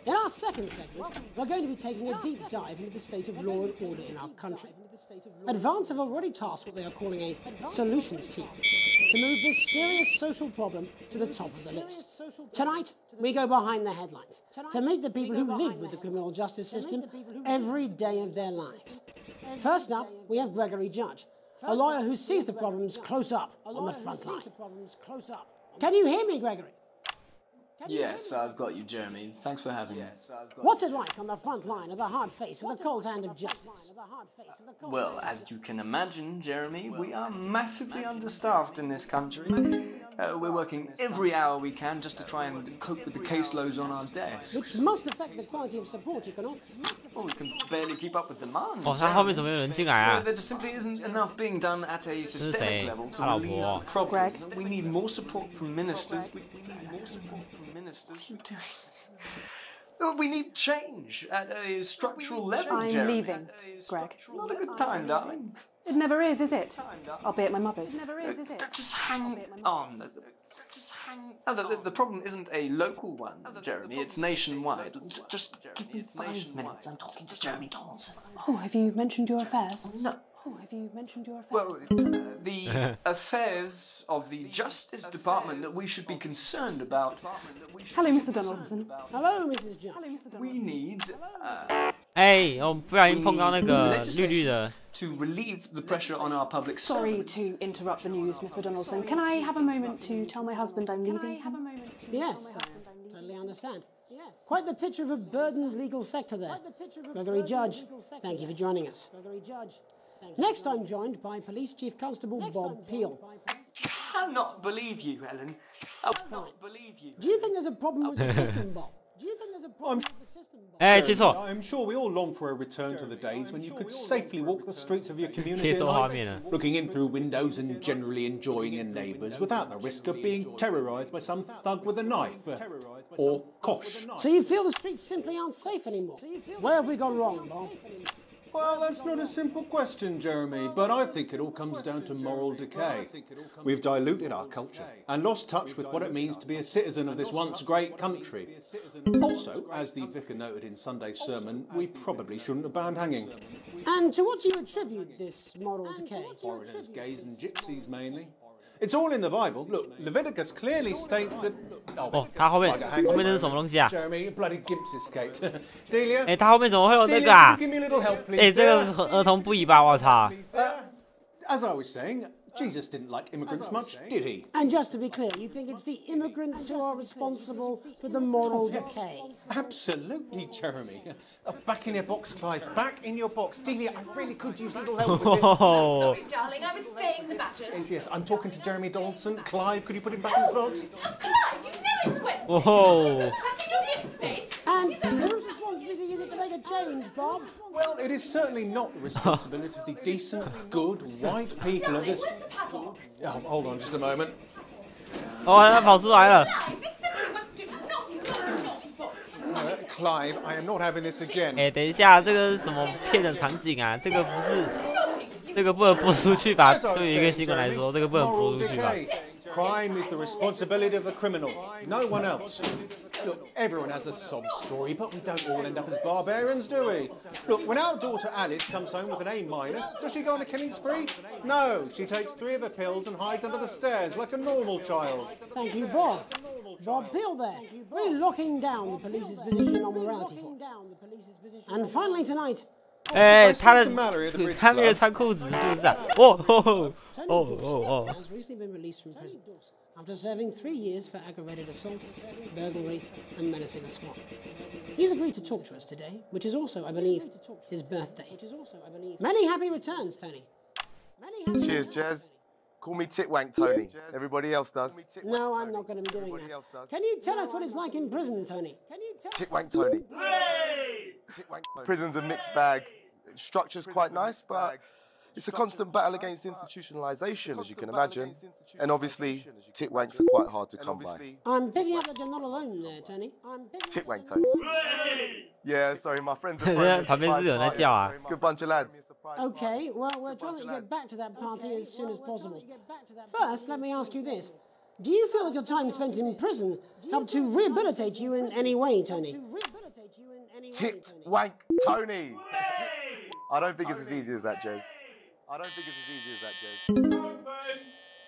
In our second segment, we're going to be taking a deep dive into the state of law and order in our country. Advance have already tasked what they are calling a solutions team to move this serious social problem to the top of the list. Tonight, we go behind the headlines to meet the people who live with the criminal justice system every day of their lives. First up, we have Gregory Judge, a lawyer who sees the problems close up on the front line. Can you hear me, Gregory? Yes, I've got you, Jeremy. Thanks for having me. What's it like on the front line of the hard face of the cold hand of justice? Well, as you can imagine, Jeremy, we are massively understaffed in this country. We're working every hour we can just to try and cope with the caseloads on our desks. Which must affect the quality of support you can offer. Well, we can barely keep up with demand. 哦，他后面怎么有人进来啊？ There just simply isn't enough being done at a systemic level to relieve the problems. We need more support from ministers. We need more support from ministers. What are you doing? We need change at a structural level, I'm Jeremy. leaving, Greg. Not a good time, darling. It never is it? I'll be at my mother's. It never is it? Just hang on. The problem isn't a local one, Jeremy. It's nationwide. Just give me 5 minutes. I'm talking to Jeremy Donaldson. Oh, have you mentioned your affairs? No. Oh, have you mentioned your affairs? Well, the affairs of the Justice Department that we should be concerned about. Hello, Mr. Donaldson. Hello, Mrs. Jones. We need. 哎，我不小心碰到那个绿绿的。 To relieve the pressure on our public Sorry to interrupt the news, Mr. Donaldson. Can I have a moment to tell my husband I'm leaving? Yes, I totally understand. Quite the picture of a burdened legal sector there. Gregory Judge, thank you for joining us. Next, I'm joined by Police Chief Constable Bob Peel. Cannot believe you, Helen. I cannot believe you. Do you think there's a problem with the system, Bob? Do you think there's a problem with the system, Bob? 哎，接错。 I'm sure we all long for a return to the days when you could safely walk the streets of your community 接错画面了。 looking in through windows and generally enjoying your neighbours without the risk of being terrorised by some thug with a knife. Or kosh. So you feel the streets simply aren't safe anymore? Where have we gone wrong, Bob? Well, that's not a simple question, Jeremy, but I think it all comes down to moral decay. We've diluted our culture and lost touch with what it means to be a citizen of this once great country. Also, as the vicar noted in Sunday's sermon, we probably shouldn't have banned hanging. And to what do you attribute this moral decay? Foreigners, gays and gypsies mainly. It's all in the Bible. Look, Leviticus clearly states that. 哦，他后面这是什么东西啊？ Jeremy, bloody gimps escaped. Delia. 哎，他后面怎么会有那个啊？ Give me a little help, please. 哎，这个儿童不宜吧？我操！ As I was saying, Jesus didn't like immigrants much, did he? And just to be clear, you think it's the immigrants who are responsible for the moral decay? Absolutely, Jeremy. Back in your box, Clive. Back in your box. Delia, I really could use a little help with this. Sorry, darling, I was spaying the badgers. Yes, I'm talking to Jeremy Donaldson. Clive, could you put him back in his box? Clive, you know it's Wednesday. Whoa. Back in your dim space. And whose responsibility is it to make a change, Bob? Well, it is certainly not the responsibility of the decent, good, white people of this... Oh, hold on just a moment. 哦，他跑出来了。 Clive, I am not having this again. 哎，等一下，这个是什么骗的场景啊？这个不是，这个不能播出去吧？对于一个新闻来说，这个不能播出去吧？ Crime is the responsibility of the criminal, no one else. Look, everyone has a sob story, but we don't all end up as barbarians, do we? Look, when our daughter Alice comes home with an A-, does she go on a killing spree? No, she takes 3 of her pills and hides under the stairs like a normal child. Thank you, Bob. Bob Peel there, really locking down the police's position on morality for us. And finally tonight... 哎，他没有穿裤子，是不是啊？哦。 has recently been released from prison after serving 3 years for aggravated assault, burglary, and menacing a SWAT. He's agreed to talk to us today, which is also, I believe, his birthday. Many happy returns, Tony. Cheers, Jez. Call me Titwank Tony. Everybody else does. No, I'm not going to be doing that. Can you tell us what it's like in prison, Tony? Titwank Tony. Prison's a mixed bag. Structure's quite nice, but it's a constant battle against institutionalization, as you can imagine. And obviously, titwanks are quite hard to come by. I'm picking up that you're not alone there, Tony. Titwank Tony. Yeah, sorry, my friends are good bunch of lads. Okay, well, we're trying to get back to that party as soon as possible. First, let me ask you this. Do you feel that your time spent in prison helped to rehabilitate you in any way, Tony? Titwank Tony! I don't think it's as easy as that, Jez.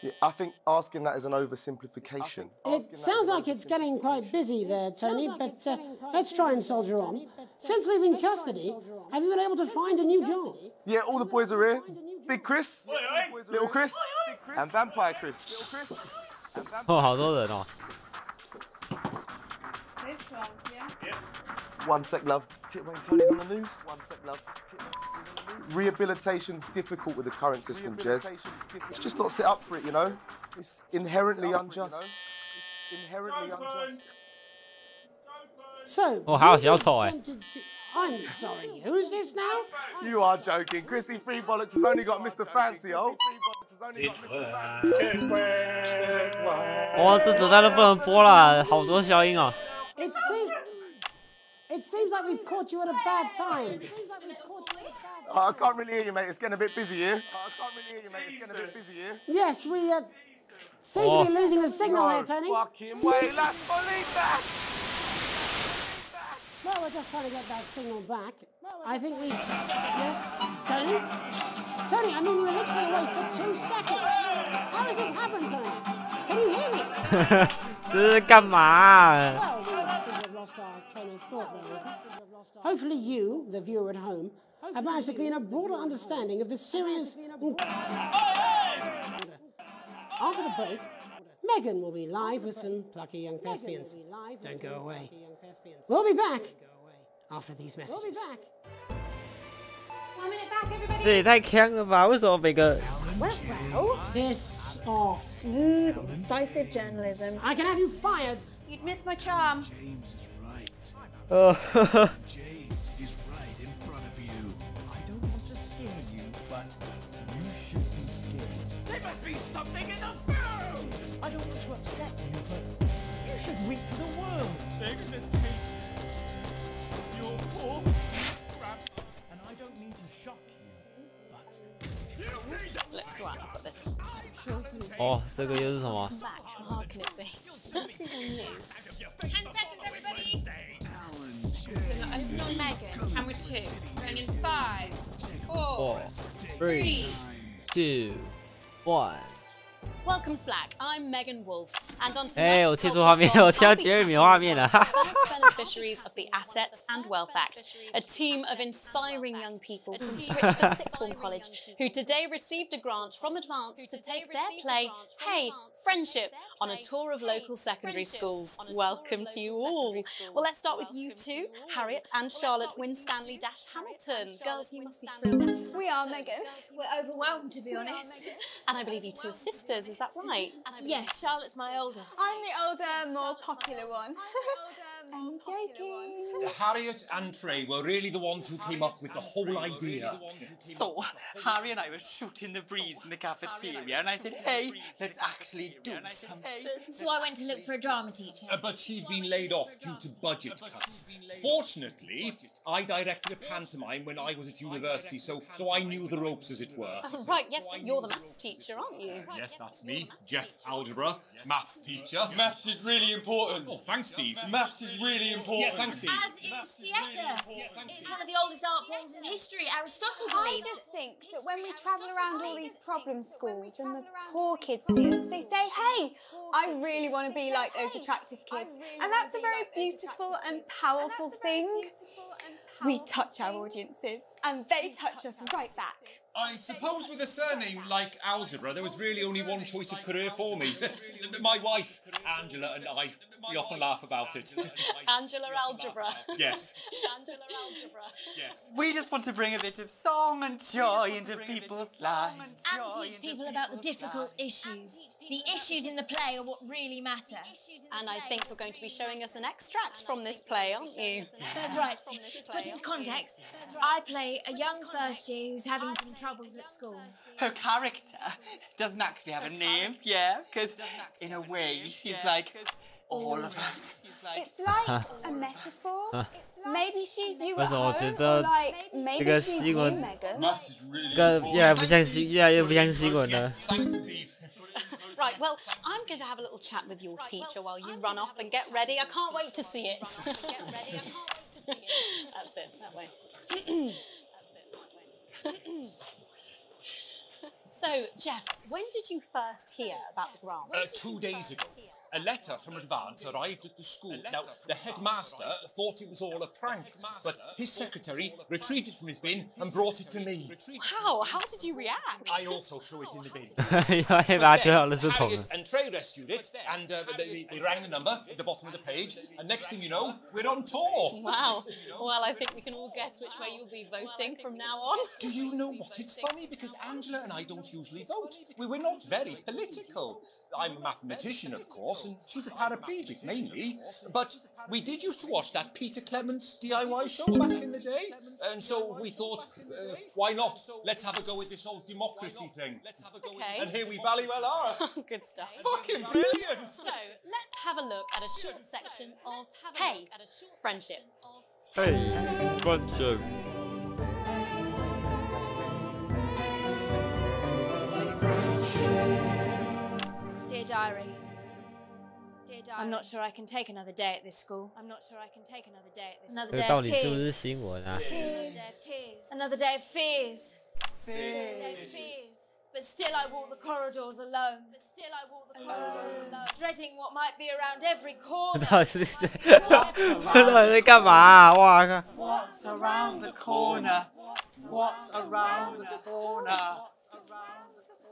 Yeah, I think asking that is an oversimplification. It sounds like it's getting quite busy there, Tony, but let's try and soldier on. Since leaving custody, have you been able to find a new job? Yeah, all the boys are here. Big Chris, Little Chris, and Vampire Chris. 哦，好多人哦。this one's, yeah? Yeah. 1 sec, love. Titwang Tony's on the news. 1 sec, love. Rehabilitation's difficult with the current system, Jez. It's just not set up for it, you know? It's inherently unjust. It's inherently unjust. So, Oh, how's your toy? I'm sorry, who's this now? You are joking. Chrissy Freebollocks has only got Mr. Fancy, oh. 哦，这子弹都不能播了，好多消音哦。It seems like we've caught you at a bad time. I can't really hear you, mate. It's getting a bit busy here. Yes, we seem to be losing the signal here, Tony. Fucking way, Las Bolitas! Well, we're just trying to get that signal back. I think we... Yes? Tony? Tony, I mean, you were literally away for 2 seconds. How has this happened, Tony? Can you hear me? 这是干嘛？ Well, we seem to have lost our train of thought there. Hopefully you, the viewer at home, have managed to glean a broader understanding of the serious... After the break, Megan will be live with some plucky young thespians. Don't go away. We'll be back after these messages. 1 minute back, everybody. 这也太坑了吧？为什么每个 Well, piss off. Smooth, incisive journalism. I can have you fired. You'd miss my charm. James is right. Uh, James is right in front of you. I don't want to scare you, but you should be scared. There must be something in the food! I don't want to upset you, but you should weep for the world. They're gonna take your poor grandpa. And I don't mean to shock you, but Looks right, I've got this. 哦，这个又是什么？ How can it be? This is on you. 10 seconds, everybody. We're gonna open on Megan. Camera 2. Going in 5, 4, 3, 2, 1。 Welcome to Black. I'm Megan Wolf, and on 哎， tonight's 我贴出 Culture 画面， Spot, 我贴到 I'll be 杰瑞米 chatting 画面了。 with the first beneficiaries of the Assets and Wealth Act, a team of inspiring young people from Switchford Sixth Form College who today received a grant from Advance to take their play, Hey, Friendship, on a tour of local secondary schools. Welcome to you all. Well, let's start with you two, Harriet and Charlotte Winstanley-Hamilton. Girls, you must be thrilled. We are, Megan. We're overwhelmed, to be honest. And I believe you two are sisters, is that right? Yes, Charlotte's my oldest. I'm the older, more popular one. I'm joking. Harriet and Trey were really the ones who came up with the whole idea. So, Harry and I were shooting the breeze in the cafeteria, and I said, hey, let's actually do something. So I went to look for a drama teacher. But she'd been laid off due to budget cuts. Fortunately, I directed a pantomime when I was at university, so I knew the ropes, as it were. Oh, right, yes, you're the maths teacher, aren't you? Yes, that's me, Jeff Algebra, maths teacher. Maths is really important. Oh, thanks, Steve. Maths is really important. Yeah, thanks, Steve. As is theatre. It's one of the oldest art forms in history. Aristotle I believed. just think that when we travel around all these problem schools and the poor kids see us, they say, hey, I really want to be like those attractive kids. And that's a very beautiful and powerful thing. We touch our audiences and they touch us right back. I suppose with a surname like Algebra, there was really only one choice of career for me. My wife, Angela, and I, we often laugh about it. Angela Algebra. Yes. Angela Algebra. Yes. We just want to bring a bit of song and joy into people's lives. And teach people about the difficult issues. The issues in the play are what really matter. And I think you're going to be showing us an extract from this play, aren't you? That's right. Put into context, I play a young first year who's having some troubles at school. Her character doesn't actually have a name, yeah, because in a way she's like all of us. It's like a metaphor. Maybe she's you 为 at 什么我 home, 觉 or 得 like 这 maybe 个 she's 新 you, 闻 Megan. 这个越来越不像新闻了。 Right, well, I'm going to have a little chat with your teacher while you run off and get ready. I can't wait to see it. That's it, that way. So, Jeff, when did you first hear about the grant? 2 days ago. a letter from Advance arrived at the school. Now, the headmaster thought it was all a prank, but his secretary retrieved it from his bin and brought it to me. Wow, how did you react? I also threw it in the bin. 要把它丢到垃圾桶了。 Harriet and Trey rescued it, and they rang the number at the bottom of the page, and next thing you know, we're on tour. Wow. Well, I think we can all guess which way you'll be voting from now on. Do you know what? It's funny because Angela and I don't usually vote. We're not very political. I'm a mathematician, of course, and she's a paraplegic mainly. But we did used to watch that Peter Clements DIY show back in the day, and so we thought, why not? Let's have a go with this whole democracy thing. Okay. And here we valley well are. Good stuff. Fucking brilliant! So, let's have a look at a short section of Hey, Friendship. Hey, friendship. Dear Diary. I'm not sure I can take another day at this school. I'm not sure I can take another day at this school. 这个到底是不是新闻啊？ Another day of tears. Another day of fears. But still I walk the corridors alone. Dreading what might be around every corner. 到底是到底在干嘛啊？哇靠！ What's around the corner? What's around the corner?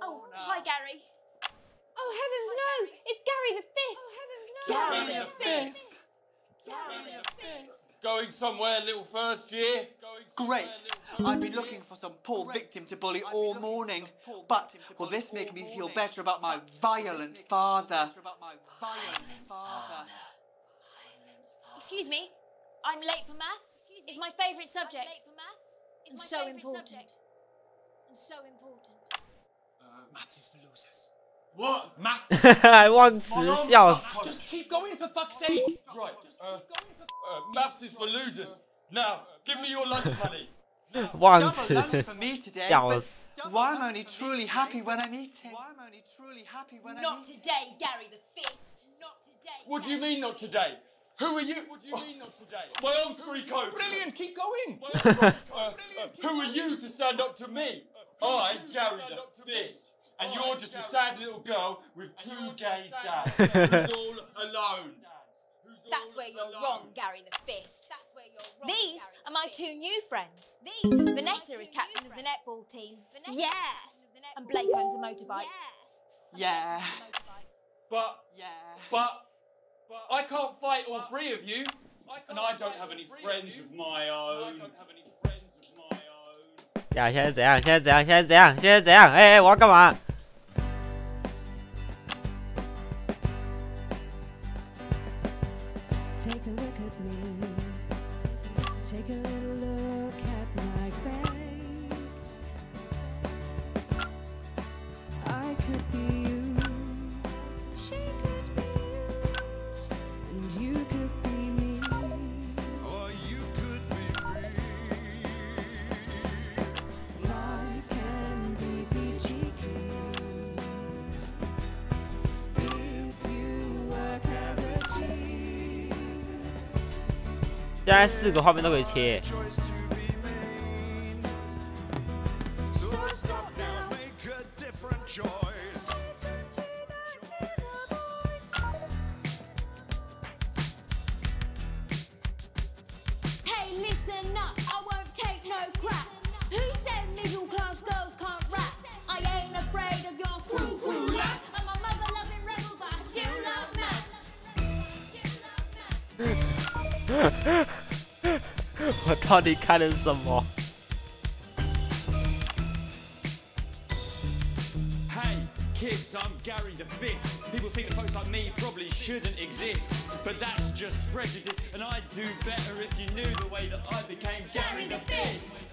Oh, hi Gary. Oh heavens no! It's Gary the Fist! Gary the Fist! Gary the Fist! Going somewhere, little first year? Great! I've been looking for some poor victim to bully all morning, but will this make me feel better about my violent father? Excuse me, I'm late for maths. It's my favourite subject. And so important. Maths is for losers. What? Maths? 还忘词，笑死！ Just keep going for fuck's sake! Right, maths is for losers. Now, give me your lunch money. 忘 Double lunch 词 for me today, 笑 but 死！ why I'm only truly happy when I'm eating. Not today, Gary the Fist. Not today. What do you mean not today? Who are you? What do you mean not today? My arm's three coats. Brilliant, keep going! Who are you to stand up to me? I'm Gary the Fist. And you're just a sad little girl with two gay dads who's all alone. That's where you're wrong, Gary the Fist. These are my two new friends. Vanessa is captain of the netball team. Yeah. And Blake owns a motorbike. Yeah. But I can't fight all three of you. And I don't have any friends of my own. 呀，现在怎样？现在怎样？现在怎样？现在怎样？哎，我要干嘛？ Take a look at me. Take a little look at my face. I could be you. She could be you. And you could be me. Or you could be me. Life can be peachy keen if you work as a team. 现在4个画面都可以切。 Hey, listen up, I won't take no crap. Who said middle class girls can't rap? I ain't afraid of your crew laps. I'm a mother loving rebel, but I still love maths. 我到底看了什么？ Hey, kids, I'm Gary the Fist. People think that folks like me probably shouldn't exist. But that's just prejudice, and I'd do better if you knew the way that I became Gary the Fist.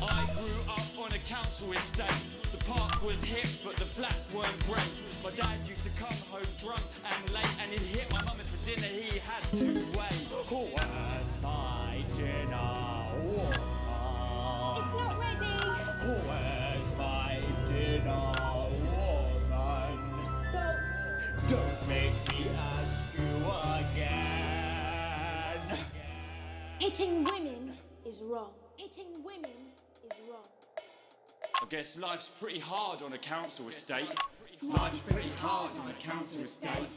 I grew up on a council estate. The park was hip, but the flats weren't great. My dad used to come home drunk and late, and he'd hit my mum for dinner, he had to wait. Where's my dinner? It's not ready. Where's my dinner, woman? Don't make me ask you again. Hitting women is wrong. Hitting women is wrong. I guess life's pretty hard on a council estate. Life's pretty hard on a council estate.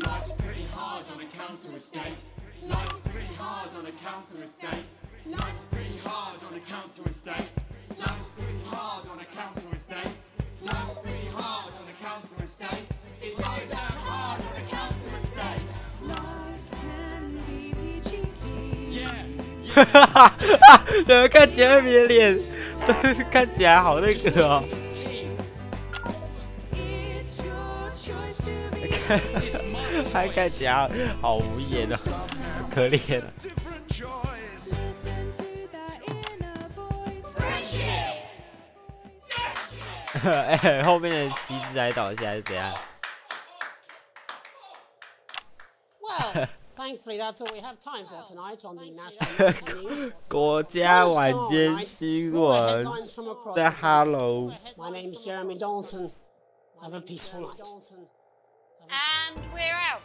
Life's pretty hard on a council estate. Life's pretty hard on a council estate. Life's pretty hard on a council estate. Life's pretty hard on a council estate. Life's pretty hard on a council estate. It's so damn hard on a council estate. Yeah. 怎么看杰瑞米的脸，看起来好那个哦。他看起来好无言哦，可怜啊。哎，后面的旗帜还倒下是怎样？ Well, thankfully that's all we have time for tonight on the national news. 国家晚间新闻的 Hello。 My name's Jeremy Dalton. Have a peaceful night. And we're out.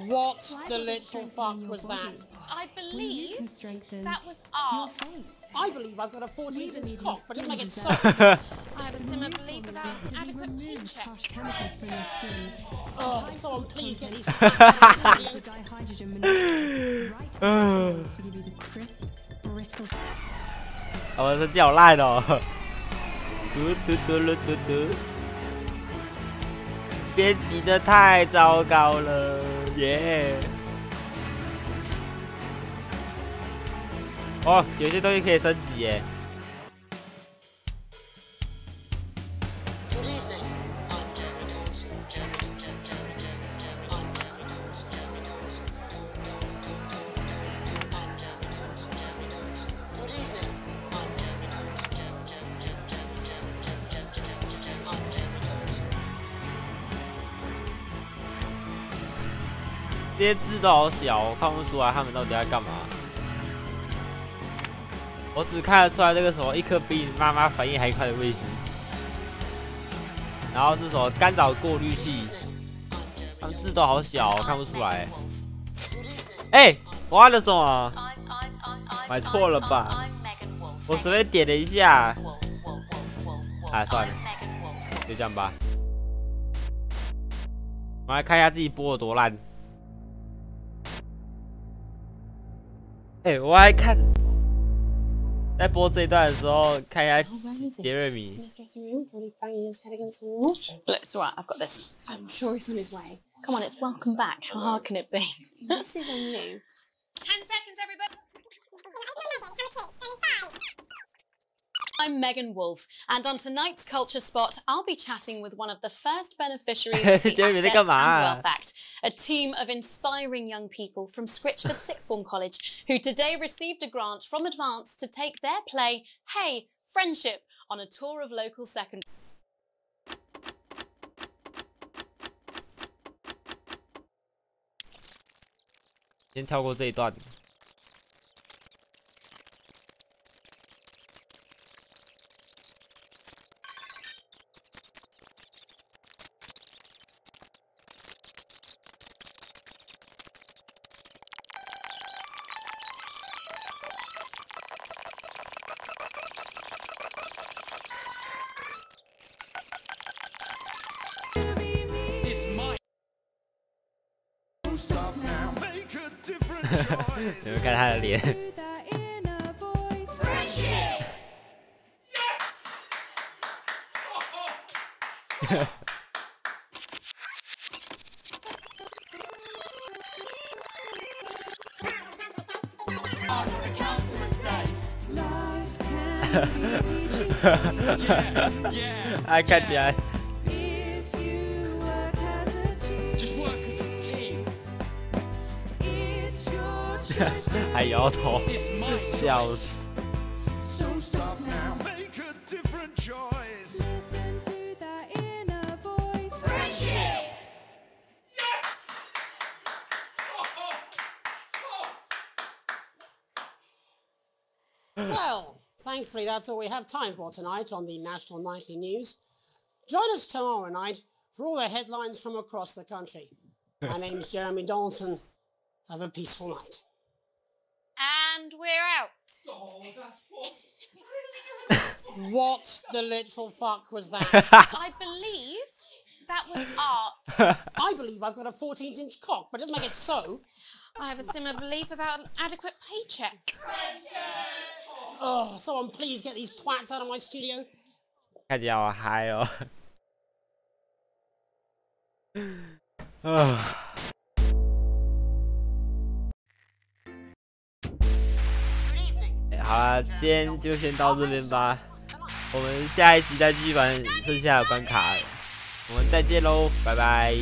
What the little fuck was that? I believe that was art. I believe I've got a 14-inch cock, but didn't make it so. I have a similar belief about adequate heat check. Oh, someone please get these. 我的脚烂哦。嘟嘟嘟噜嘟嘟。编辑的太糟糕了，耶！哦，有些东西可以升级耶。这些字都好小，我看不出来他们到底在干嘛。我只看得出来这个什么一颗比妈妈反应还快的卫星，然后这什么干扰过滤器，他们字都好小，我看不出来。哎，我按了什么？买错了吧？我随便点了一下。啊，算了，就这样吧。我们来看一下自己播有多烂。 哎，我还看，在播这一段的时候，看一下杰瑞米。Look, it's alright, I've got this. I'm sure he's on his way. Come on, it's welcome back. How hard can it be? This is on you. 10 seconds, everybody. I'm Megan Wolf, and on tonight's Culture Spot, I'll be chatting with one of the first beneficiaries of the Assets and Wealth Act, a team of inspiring young people from Scritchford Sixth Form College, who today received a grant from Advance to take their play, Hey, Friendship, on a tour of local secondary. 先跳过这一段。 你们看他的脸。他看起来。 还摇头，笑死。Well, thankfully that's all we have time for tonight on the National Nightly News. Join us tomorrow night for all the headlines from across the country. My name's Jeremy Dalton. Have a peaceful night. And we're out. Oh, that was What the literal fuck was that? I believe that was art. I believe I've got a 14-inch cock, but it doesn't make it so. I have a similar belief about an adequate paycheck. Oh, someone please get these twats out of my studio. 看起来好嗨哦！啊。好啦，今天就先到这边吧。我们下一集再继续玩剩下的关卡。我们再见喽，拜拜。